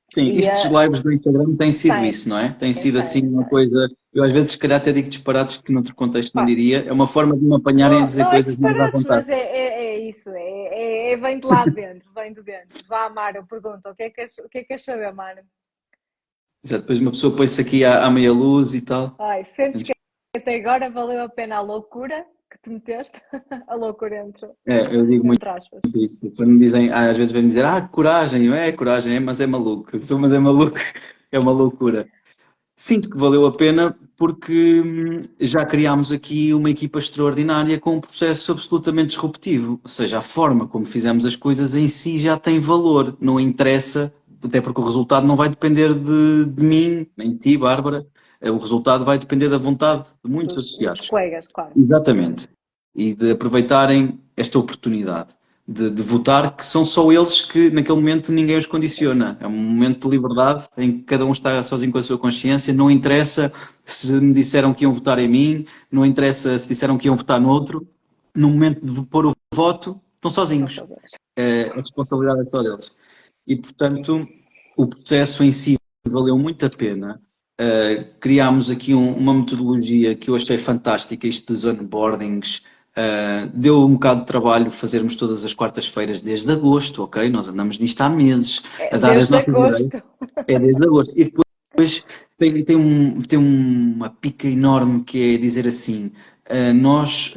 sim, E estes lives do Instagram têm sido tem, isso, não é? Tem sido assim tem, uma tem. coisa. Eu às vezes, se calhar, até digo disparates que noutro contexto não Pá, diria. É uma forma de me apanharem a não, dizer não é coisas mais à disparates, vontade. mas é isso, vem de lá de dentro, vem de dentro. Vá, Mara, eu pergunto, o que é que queres saber, Mara? Exato, depois uma pessoa põe-se aqui à meia luz e tal. Ai, sentes que até agora valeu a pena a loucura que te meteste? A loucura É, eu digo muito entre aspas. isso. Quando me dizem, às vezes vêm-me dizer, coragem, coragem, mas é maluco. Sou, mas é maluco, é uma loucura. Sinto que valeu a pena porque já criámos aqui uma equipa extraordinária com um processo absolutamente disruptivo. Ou seja, a forma como fizemos as coisas em si já tem valor. Não interessa, até porque o resultado não vai depender de mim, nem de ti, Bárbara. O resultado vai depender da vontade de muitos Dos associados. colegas, claro. Exatamente. E de aproveitarem esta oportunidade de votar, que são só eles que naquele momento ninguém os condiciona. É um momento de liberdade em que cada um está sozinho com a sua consciência. Não interessa se me disseram que iam votar em mim, não interessa se disseram que iam votar no outro. No momento de pôr o voto, estão Estão sozinhos. sozinhos. A responsabilidade é só deles. E, portanto, o processo em si valeu muito a pena. Criámos aqui uma metodologia que eu achei fantástica, isto dos onboardings. Deu um bocado de trabalho fazermos todas as quartas-feiras desde agosto, ok? Nós andamos nisto há meses, a dar as Desde nossas ideias. agosto. É desde agosto. E depois tem uma pica enorme que é dizer assim: nós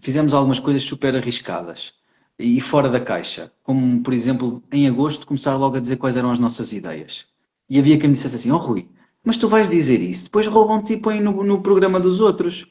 fizemos algumas coisas super arriscadas e fora da caixa, como por exemplo, em agosto, começar logo a dizer quais eram as nossas ideias. E havia quem me dissesse assim: Rui, mas tu vais dizer isso, depois roubam-te e põem no programa dos outros.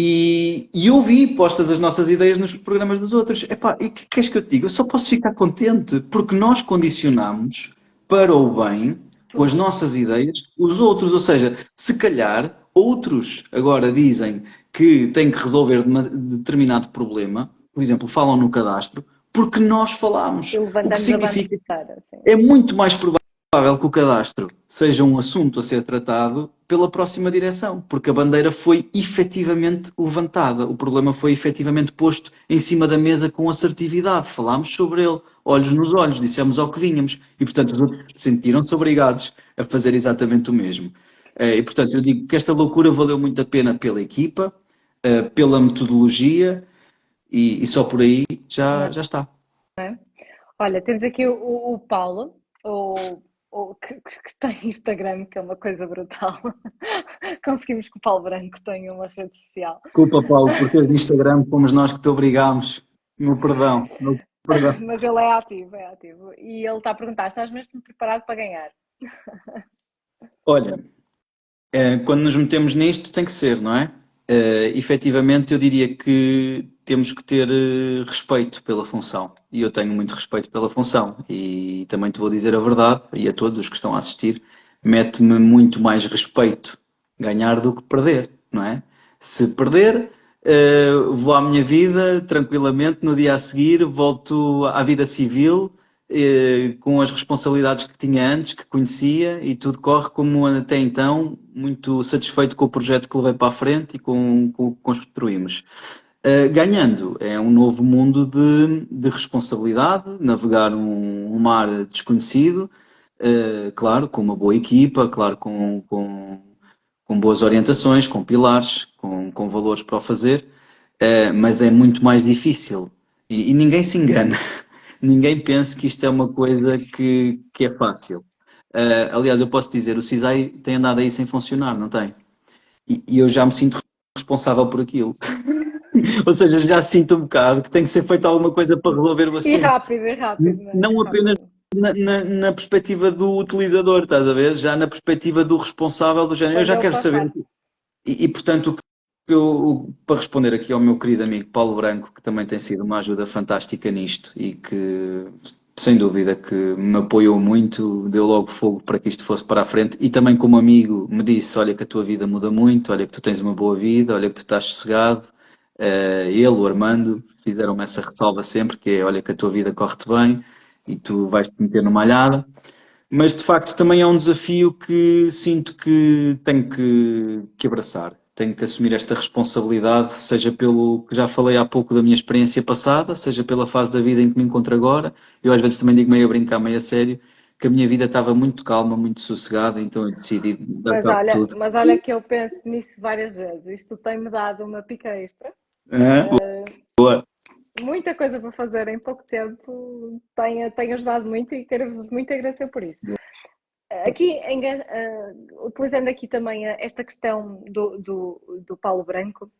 E eu vi postas as nossas ideias nos programas dos outros. Epá, e o que queres que eu te diga? Eu só posso ficar contente porque nós condicionamos para o bem, com as Tudo. nossas ideias, os outros. Ou seja, se calhar outros agora dizem que têm que resolver determinado problema, por exemplo, falam no cadastro, porque nós E falamos. O que levantamos a significa bandeira, assim. é muito mais provável que o cadastro seja um assunto a ser tratado pela próxima direção, porque a bandeira foi efetivamente levantada, o problema foi efetivamente posto em cima da mesa com assertividade, falámos sobre ele, olhos nos olhos, dissemos ao que vínhamos, e portanto os outros sentiram-se obrigados a fazer exatamente o mesmo. E portanto eu digo que esta loucura valeu muito a pena pela equipa, pela metodologia, e só por aí já está. Olha, temos aqui o Paulo, que tem Instagram, que é uma coisa brutal. Conseguimos que o Paulo Branco tenha uma rede social. Desculpa, Paulo, por teres Instagram, fomos nós que te obrigámos. Meu perdão, meu perdão. Mas ele é ativo, é ativo. E ele está a perguntar: estás mesmo preparado para ganhar? Olha, quando nos metemos nisto tem que ser, não é? Efetivamente, eu diria que temos que ter respeito pela função. E eu tenho muito respeito pela função. E também te vou dizer a verdade, e a todos os que estão a assistir, mete-me muito mais respeito ganhar do que perder, não é? Se perder, vou à minha vida tranquilamente, no dia a seguir volto à vida civil, com as responsabilidades que tinha antes, que conhecia, e tudo corre como até então, muito satisfeito com o projeto que levei para a frente e com o que construímos. Ganhando é um novo mundo de responsabilidade, navegar um mar desconhecido, claro, com uma boa equipa, claro, com boas orientações, com pilares, com valores para o fazer, mas é muito mais difícil. E ninguém se engana, ninguém pensa que isto é uma coisa que é fácil. Aliás, eu posso dizer, o CISAI tem andado aí sem funcionar, não tem? E eu já me sinto responsável por aquilo. Ou seja, já sinto um bocado que tem que ser feita alguma coisa para resolver o assunto. E rápido, não é? Não apenas Rápido. na perspectiva do utilizador, estás a ver? Já na perspectiva do responsável do género. Eu Quando já ele quero saber. passar. Portanto, para responder aqui ao meu querido amigo Paulo Branco, que também tem sido uma ajuda fantástica nisto e que sem dúvida que me apoiou muito, deu logo fogo para que isto fosse para a frente e também como amigo me disse, olha que a tua vida muda muito, olha que tu tens uma boa vida, olha que tu estás sossegado. Ele, o Armando, fizeram-me essa ressalva sempre, que é, olha que a tua vida corre-te bem e tu vais-te meter numa alhada. Mas de facto também é um desafio que sinto que tenho que abraçar. Tenho que assumir esta responsabilidade, seja pelo que já falei há pouco da minha experiência passada, seja pela fase da vida em que me encontro agora. Eu às vezes também digo meio a brincar, meio a sério, que a minha vida estava muito calma, muito sossegada, então eu decidi dar cabo de tudo. Mas olha que eu penso nisso várias vezes. Isto tem-me dado uma pica extra. Ah, boa. Muita coisa para fazer em pouco tempo. Tem ajudado muito e quero-vos muito agradecer por isso. Aqui, utilizando aqui também esta questão do Paulo Branco,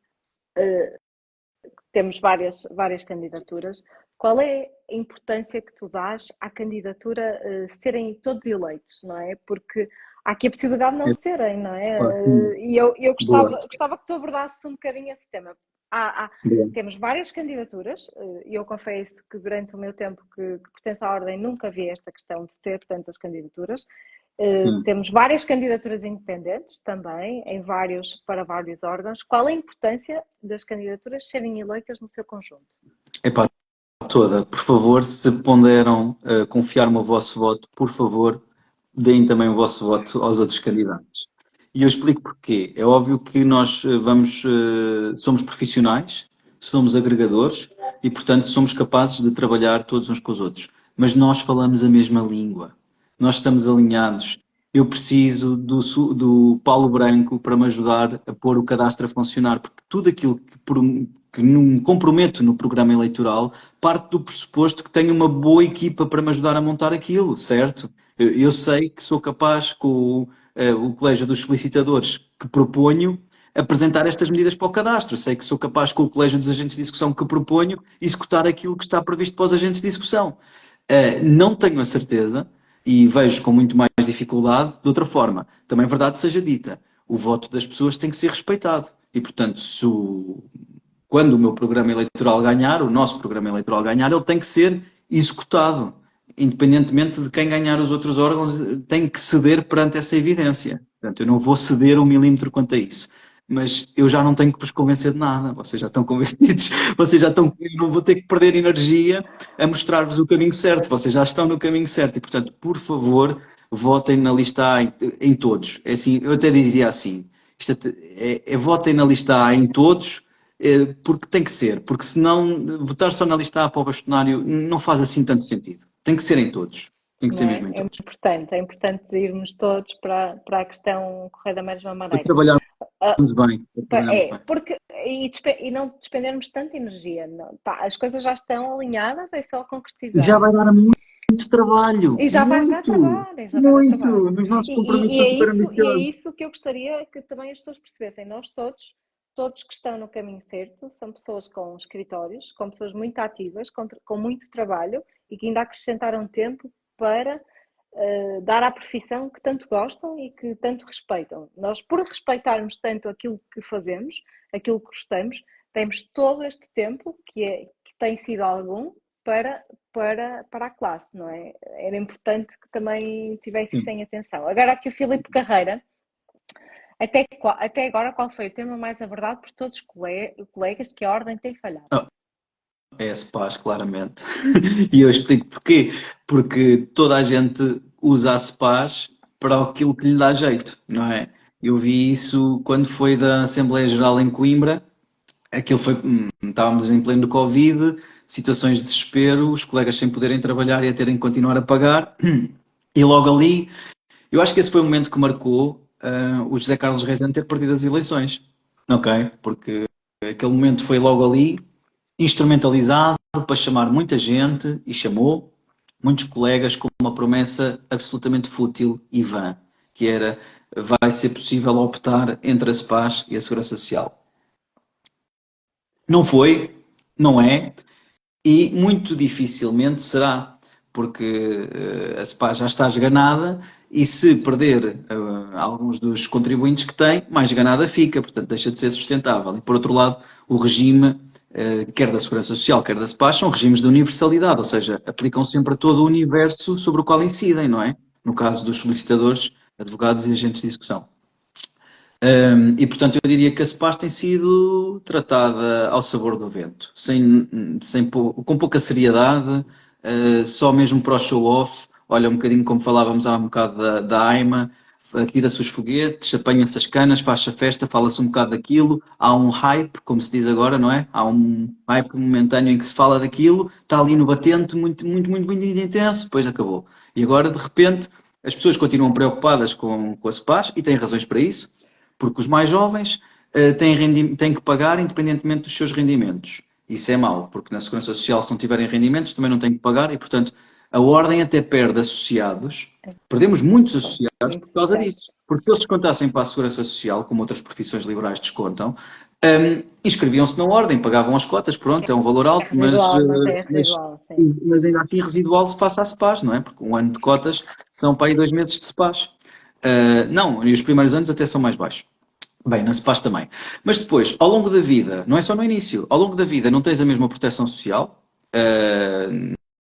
temos várias candidaturas. Qual é a importância que tu dás à candidatura serem todos eleitos, não é? Porque há aqui a possibilidade de não serem, não é? Sim. E eu Boa. gostava que tu abordasses um bocadinho esse tema. Boa. Temos várias candidaturas e eu confesso que durante o meu tempo que pertence à Ordem nunca vi esta questão de ter tantas candidaturas. Sim. Temos várias candidaturas independentes também, para vários órgãos. Qual a importância das candidaturas serem eleitas no seu conjunto? Epá, toda. Por favor, se ponderam confiar-me o vosso voto, por favor, deem também o vosso voto aos outros candidatos. E eu explico porquê. É óbvio que nós somos profissionais, somos agregadores e, portanto, somos capazes de trabalhar todos uns com os outros. Mas nós falamos a mesma língua. Nós estamos alinhados. Eu preciso do Paulo Branco para me ajudar a pôr o cadastro a funcionar, porque tudo aquilo que me comprometo no programa eleitoral parte do pressuposto que tenho uma boa equipa para me ajudar a montar aquilo, certo? Eu sei que sou capaz, com o Colégio dos Solicitadores que proponho, apresentar estas medidas para o cadastro. Sei que sou capaz, com o Colégio dos Agentes de Execução que proponho, executar aquilo que está previsto para os agentes de execução. Não tenho a certeza e vejo com muito mais dificuldade de outra forma. Também verdade seja dita, o voto das pessoas tem que ser respeitado. E, portanto, quando o meu programa eleitoral ganhar, o nosso programa eleitoral ganhar, ele tem que ser executado. Independentemente de quem ganhar os outros órgãos, tem que ceder perante essa evidência. Portanto, eu não vou ceder um milímetro quanto a isso. Mas eu já não tenho que vos convencer de nada. Vocês já estão convencidos. Vocês já estão. Eu não vou ter que perder energia a mostrar-vos o caminho certo. Vocês já estão no caminho certo. E, portanto, por favor, votem na lista A em todos. É assim, eu até dizia assim: votem na lista A em todos, porque tem que ser. Porque senão, votar só na lista A para o bastonário não faz assim tanto sentido. Tem que ser em todos. Tem que ser mesmo em todos. É importante irmos todos para a questão correr da mesma Para maneira. trabalharmos bem. Porque e não despendermos tanta energia. Não, as coisas já estão alinhadas, é só concretizar. Já vai dar muito trabalho. E já vai dar trabalho. Muito. Nos nossos compromissos são super ambiciosos. E é isso que eu gostaria que também as pessoas percebessem. Nós todos que estão no caminho certo, são pessoas com escritórios, com pessoas muito ativas, com muito trabalho e que ainda acrescentaram tempo para dar à profissão que tanto gostam e que tanto respeitam. Nós, por respeitarmos tanto aquilo que fazemos, aquilo que gostamos, temos todo este tempo, que tem sido algum, para a classe, não é? Era importante que também tivesse isso em atenção. Agora aqui o Filipe Carreira, até agora qual foi o tema mais abordado por todos os colegas que a Ordem tem falhado? É a SPAS, claramente. E eu explico porquê. Porque toda a gente usa a SPAS para aquilo que lhe dá jeito, não é? Eu vi isso quando foi da Assembleia Geral em Coimbra. Aquilo foi, estávamos em pleno Covid, situações de desespero, os colegas sem poderem trabalhar e a terem que continuar a pagar. E logo ali, eu acho que esse foi o momento que marcou o José Carlos Rezende ter perdido as eleições. Ok? Porque aquele momento foi logo ali, instrumentalizado para chamar muita gente, e chamou muitos colegas com uma promessa absolutamente fútil e vã, que era: vai ser possível optar entre a SPAS e a Segurança Social. Não foi, não é, e muito dificilmente será, porque a SPAS já está esganada e se perder alguns dos contribuintes que tem, mais esganada fica, portanto deixa de ser sustentável. E por outro lado, o regime quer da Segurança Social, quer da SPAS, são regimes de universalidade, ou seja, aplicam sempre a todo o universo sobre o qual incidem, não é? No caso dos solicitadores, advogados e agentes de execução. E, portanto, eu diria que a SPAS tem sido tratada ao sabor do vento, com pouca seriedade, só mesmo para o show-off. Olha, um bocadinho como falávamos há um bocado da AIMA, atira-se os foguetes, apanha-se as canas, faz-se a festa, fala-se um bocado daquilo, há um hype, como se diz agora, não é? Há um hype momentâneo em que se fala daquilo, está ali no batente, muito, muito, muito, muito intenso, depois acabou. E agora, de repente, as pessoas continuam preocupadas com a SPAS, e têm razões para isso, porque os mais jovens têm que pagar independentemente dos seus rendimentos. Isso é mau, porque na Segurança Social, se não tiverem rendimentos, também não têm que pagar e, portanto, a Ordem até perde associados. Perdemos muitos associados por causa disso. Porque se eles descontassem para a Segurança Social, como outras profissões liberais descontam, inscreviam-se na Ordem, pagavam as cotas, pronto, é um valor alto, mas ainda assim residual se face à SPAS, não é? Porque um ano de cotas são para aí 2 meses de SPAS. Não, e os primeiros anos até são mais baixos. Bem, na SPAS também. Mas depois, ao longo da vida, não é só no início, ao longo da vida não tens a mesma proteção social,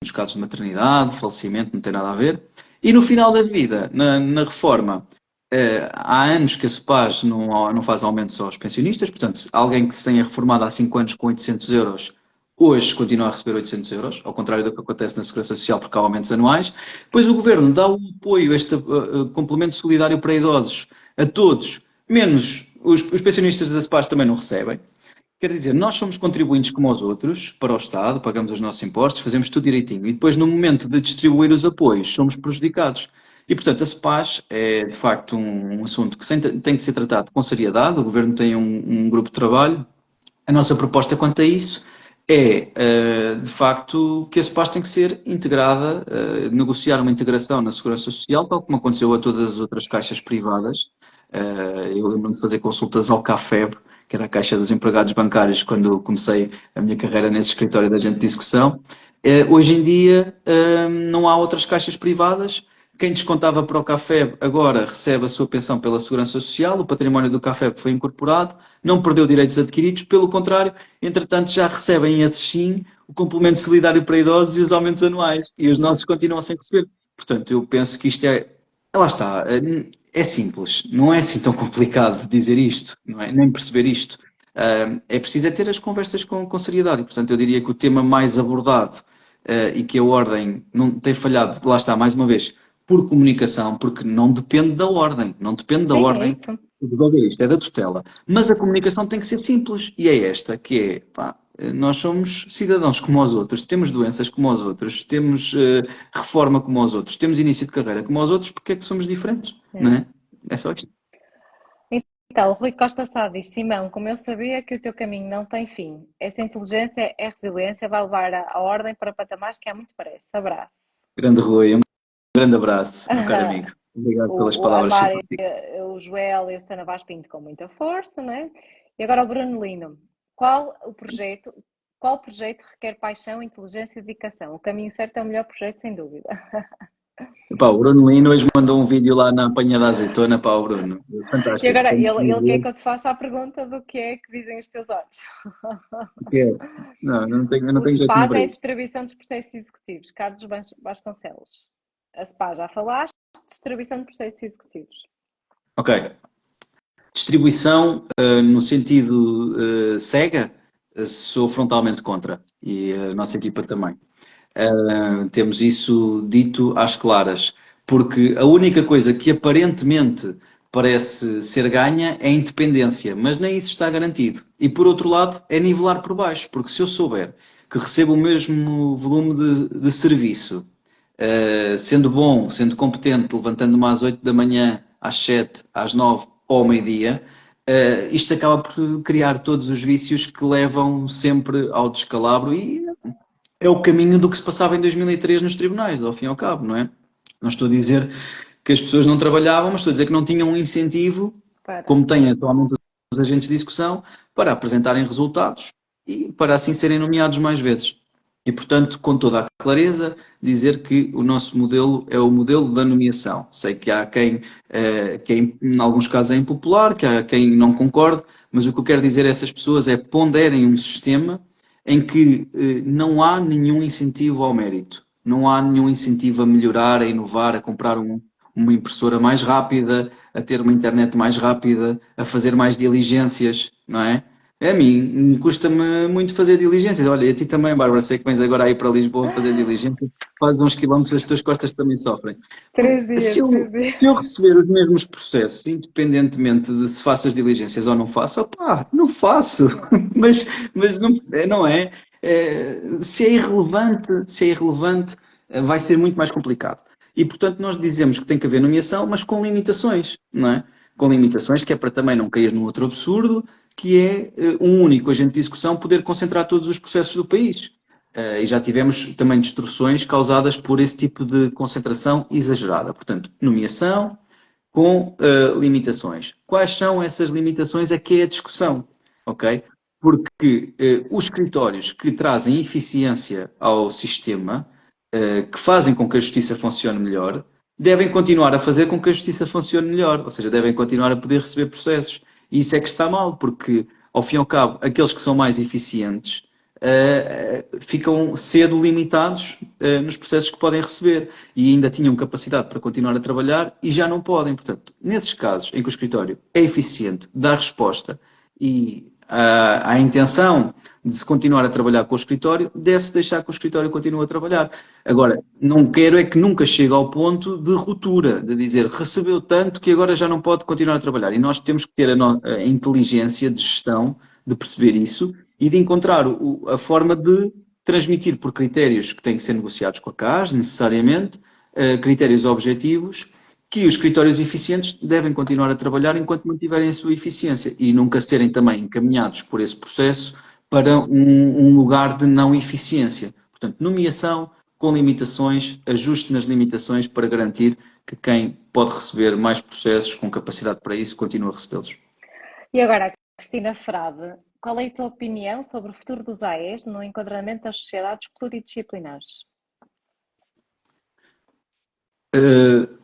nos casos de maternidade, falecimento, não tem nada a ver. E no final da vida, na reforma, há anos que a SPAS não faz aumentos aos pensionistas, portanto, alguém que se tenha reformado há 5 anos com 800 euros, hoje continua a receber 800 euros, ao contrário do que acontece na Segurança Social, porque há aumentos anuais. Depois o Governo dá o apoio, este complemento solidário para idosos, a todos, menos os pensionistas da SPAS também não recebem. Quer dizer, nós somos contribuintes como os outros, para o Estado, pagamos os nossos impostos, fazemos tudo direitinho. E depois, no momento de distribuir os apoios, somos prejudicados. E, portanto, a SPAS é, de facto, um assunto que tem que ser tratado com seriedade. O Governo tem um grupo de trabalho. A nossa proposta quanto a isso é, de facto, que a SPAS tem que ser integrada, negociar uma integração na Segurança Social, tal como aconteceu a todas as outras caixas privadas. Eu lembro-me de fazer consultas ao CAFEB, que era a Caixa dos Empregados Bancários, quando comecei a minha carreira nesse escritório de agente de execução. Hoje em dia não há outras caixas privadas. Quem descontava para o CAFEB agora recebe a sua pensão pela Segurança Social, o património do CAFEB foi incorporado, não perdeu direitos adquiridos, pelo contrário, entretanto já recebem esses sim o complemento solidário para idosos e os aumentos anuais, e os nossos continuam sem receber. Portanto, eu penso que isto lá está, é simples, não é assim tão complicado dizer isto, não é? Nem perceber isto. É preciso ter as conversas com seriedade, e portanto eu diria que o tema mais abordado e que a Ordem não tem falhado, lá está, mais uma vez, por comunicação, porque não depende da Ordem, não depende da Ordem de resolver isto, é da tutela. Mas a comunicação tem que ser simples, e é esta, que é, pá, nós somos cidadãos como os outros, temos doenças como os outros, temos reforma como os outros, temos início de carreira como os outros, porque é que somos diferentes, não é? É só isto. Então, o Rui Costa Sá diz: Simão, como eu sabia que o teu caminho não tem fim, essa inteligência é resiliência, vai levar a ordem para patamares que há muito parece. Abraço. Grande Rui, um grande abraço, meu caro amigo. Obrigado pelas palavras. A Mari, o Joel e a Susana Vaz Pinto com muita força, não é? E agora o Bruno Lino. Qual projeto requer paixão, inteligência e dedicação? O caminho certo é o melhor projeto, sem dúvida. Pá, o Bruno Lino hoje mandou um vídeo lá na apanha da azeitona para o Bruno. Fantástico. E agora ele quer que eu te faça a pergunta do que é que dizem os teus olhos. O que é? Não tenho jeito para isso. para É a distribuição dos processos executivos. Carlos Vasconcelos. A SPA já falaste, distribuição de processos executivos. Ok. Distribuição, no sentido cega, sou frontalmente contra. E a nossa equipa também. Temos isso dito às claras. Porque a única coisa que aparentemente parece ser ganha é a independência, mas nem isso está garantido. E por outro lado, é nivelar por baixo. Porque se eu souber que recebo o mesmo volume de serviço, sendo bom, sendo competente, levantando-me às 8 da manhã, às 7, às 9 ou ao meio-dia, isto acaba por criar todos os vícios que levam sempre ao descalabro e é o caminho do que se passava em 2003 nos tribunais, ao fim e ao cabo, não é? Não estou a dizer que as pessoas não trabalhavam, mas estou a dizer que não tinham um incentivo, como têm atualmente os agentes de execução, para apresentarem resultados e para assim serem nomeados mais vezes. E, portanto, com toda a clareza, dizer que o nosso modelo é o modelo da nomeação. Sei que há quem em alguns casos é impopular, que há quem não concorde, mas o que eu quero dizer a essas pessoas é ponderem um sistema em que não há nenhum incentivo ao mérito, não há nenhum incentivo a melhorar, a inovar, a comprar uma impressora mais rápida, a ter uma internet mais rápida, a fazer mais diligências, não é? A mim custa-me muito fazer diligências. Olha, e a ti também, Bárbara, sei que vens agora aí para Lisboa fazer diligências, fazes uns quilómetros, as tuas costas também sofrem. Três Se dias, eu, 3 dias. se eu receber os mesmos processos, independentemente de se faço as diligências ou não faço, opá, não faço. Mas não, não é. Se é irrelevante, vai ser muito mais complicado. E, portanto, nós dizemos que tem que haver nomeação, mas com limitações, não é? Com limitações, que é para também não cair num outro absurdo, que é um único agente de execução poder concentrar todos os processos do país. E já tivemos também destruções causadas por esse tipo de concentração exagerada. Portanto, nomeação com limitações. Quais são essas limitações? É que é a discussão, ok? Porque os escritórios que trazem eficiência ao sistema, que fazem com que a justiça funcione melhor, devem continuar a fazer com que a justiça funcione melhor, ou seja, devem continuar a poder receber processos. E isso é que está mal, porque, ao fim e ao cabo, aqueles que são mais eficientes ficam cedo limitados nos processos que podem receber e ainda tinham capacidade para continuar a trabalhar e já não podem. Portanto, nesses casos em que o escritório é eficiente, dá resposta e há a intenção de se continuar a trabalhar com o escritório, deve-se deixar que o escritório continue a trabalhar. Agora, não quero é que nunca chegue ao ponto de ruptura, de dizer recebeu tanto que agora já não pode continuar a trabalhar. E nós temos que ter a inteligência de gestão de perceber isso e de encontrar a forma de transmitir por critérios que têm que ser negociados com a CAS, necessariamente, critérios objetivos, que os escritórios eficientes devem continuar a trabalhar enquanto mantiverem a sua eficiência e nunca serem também encaminhados por esse processo para um lugar de não eficiência. Portanto, nomeação com limitações, ajuste nas limitações para garantir que quem pode receber mais processos com capacidade para isso continue a recebê-los. E agora, Cristina Frade, qual é a tua opinião sobre o futuro dos AEs no enquadramento das sociedades pluridisciplinares?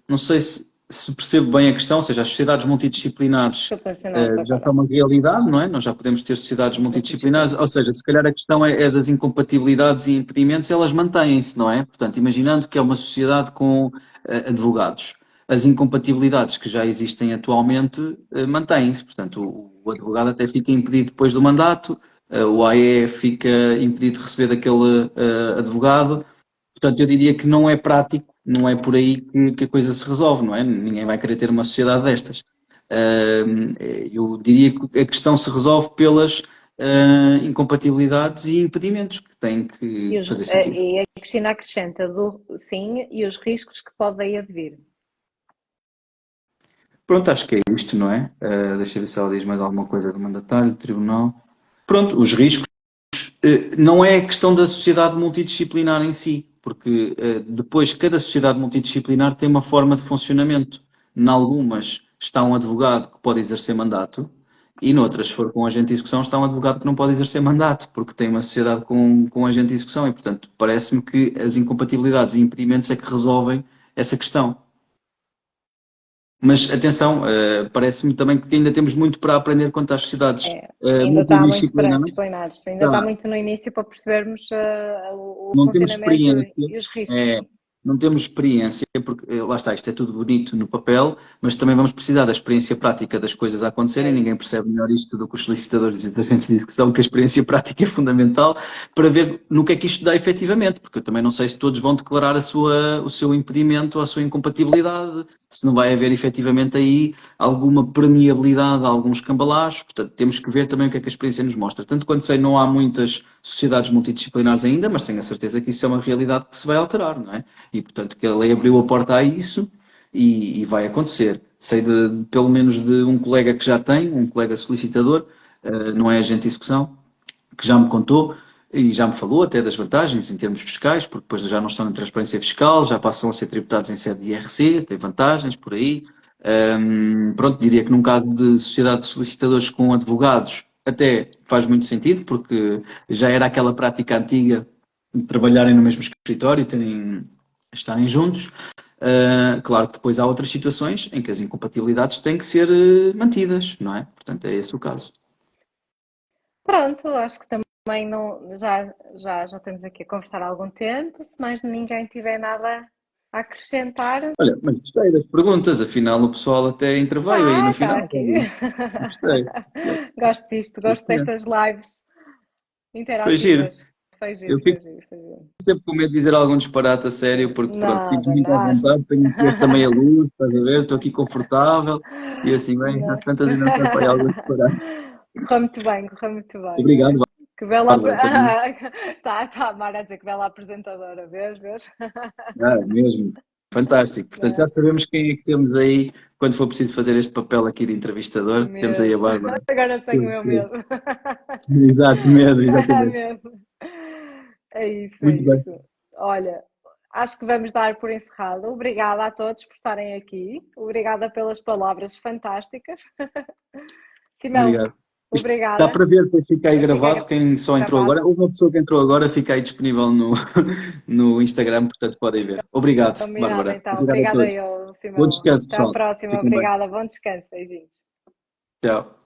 Não sei se percebo bem a questão, ou seja, as sociedades multidisciplinares Supranacional da já são Carol. uma realidade, não é? Nós já podemos ter sociedades multidisciplinares, ou seja, se calhar a questão é das incompatibilidades e impedimentos, elas mantêm-se, não é? Portanto, imaginando que é uma sociedade com advogados, as incompatibilidades que já existem atualmente mantêm-se, portanto, o advogado até fica impedido depois do mandato, o AE fica impedido de receber daquele advogado. Portanto, eu diria que não é prático, não é por aí que a coisa se resolve, não é? Ninguém vai querer ter uma sociedade destas. Eu diria que a questão se resolve pelas incompatibilidades e impedimentos que têm que fazer sentido. E a Cristina acrescenta do sim e os riscos que podem advir. Pronto, acho que é isto, não é? Deixa eu ver se ela diz mais alguma coisa do mandatário, do tribunal. Pronto, os riscos não é a questão da sociedade multidisciplinar em si, porque depois cada sociedade multidisciplinar tem uma forma de funcionamento. Em algumas está um advogado que pode exercer mandato e noutras, se for com agente de execução, está um advogado que não pode exercer mandato, porque tem uma sociedade com agente de execução e, portanto, parece-me que as incompatibilidades e impedimentos é que resolvem essa questão. Mas atenção, parece-me também que ainda temos muito para aprender quanto às sociedades Ainda está muito para multidisciplinares. disciplinares, ainda está muito no início para percebermos o Não temos funcionamento experiência, e os riscos. não temos experiência, porque lá está, isto é tudo bonito no papel, mas também vamos precisar da experiência prática das coisas a acontecerem. É Ninguém isso. percebe melhor isto do que os solicitadores e os agentes de execução, que a experiência prática é fundamental para ver no que é que isto dá efetivamente, porque eu também não sei se todos vão declarar o seu impedimento ou a sua incompatibilidade, se não vai haver efetivamente aí alguma permeabilidade a alguns cambalachos. Portanto, temos que ver também o que é que a experiência nos mostra. Tanto quanto sei, não há muitas sociedades multidisciplinares ainda, mas tenho a certeza que isso é uma realidade que se vai alterar, não é? E, portanto, que a lei abriu a porta a isso e vai acontecer. Sei pelo menos de um colega que já tem, um colega solicitador, não é agente de execução, que já me contou e já me falou até das vantagens em termos fiscais, porque depois já não estão na transparência fiscal, já passam a ser tributados em sede de IRC, tem vantagens por aí. Pronto, diria que num caso de sociedade de solicitadores com advogados, até faz muito sentido, porque já era aquela prática antiga de trabalharem no mesmo escritório e estarem juntos. Claro que depois há outras situações em que as incompatibilidades têm que ser mantidas, não é? Portanto, é esse o caso. Pronto, acho que também não, já estamos aqui a conversar há algum tempo. Se mais ninguém tiver nada a acrescentar, Olha, mas gostei das perguntas, afinal o pessoal até interveio aí no está final. aqui. Gostei, gostei. Gosto disto, Sim, gosto senhor. destas lives Foi giro. interativas. Foi Eu giro, fico foi giro, foi giro. sempre com medo de dizer algum disparate a sério, porque pronto, sinto Nada, muito à nada. vontade, tenho aqui esta meia luz, estás a ver? Estou aqui confortável e assim, bem, às Não. tantas ainda sai para aí algum disparate. Correu muito bem, correu muito bem. Obrigado, Que bela. Bárbara, também. Tá a Mara a dizer que bela apresentadora, vês? Ah, mesmo. Fantástico. Portanto, já Não, sabemos quem é que temos aí quando for preciso fazer este papel aqui de entrevistador. Temos aí a mesmo. Bárbara. Agora tenho o meu medo. Exato, mesmo, exatamente. Mesmo. É isso, é Muito bem. isso. Olha, acho que vamos dar por encerrado. Obrigada a todos por estarem aqui. Obrigada pelas palavras fantásticas. Simão, Obrigado. Isto dá obrigada. para ver, depois fica aí Fica gravado. Quem só entrou gravado. agora, houve uma pessoa que entrou agora, fica aí disponível no, no Instagram, portanto podem ver. Obrigado, Combinado Bárbara. então. Obrigado a Obrigada todos. eu, Bom Simão. descanso, Até à pessoal. próxima. Fiquem bem. Obrigada. Bom descanso. Beijinhos. Tchau.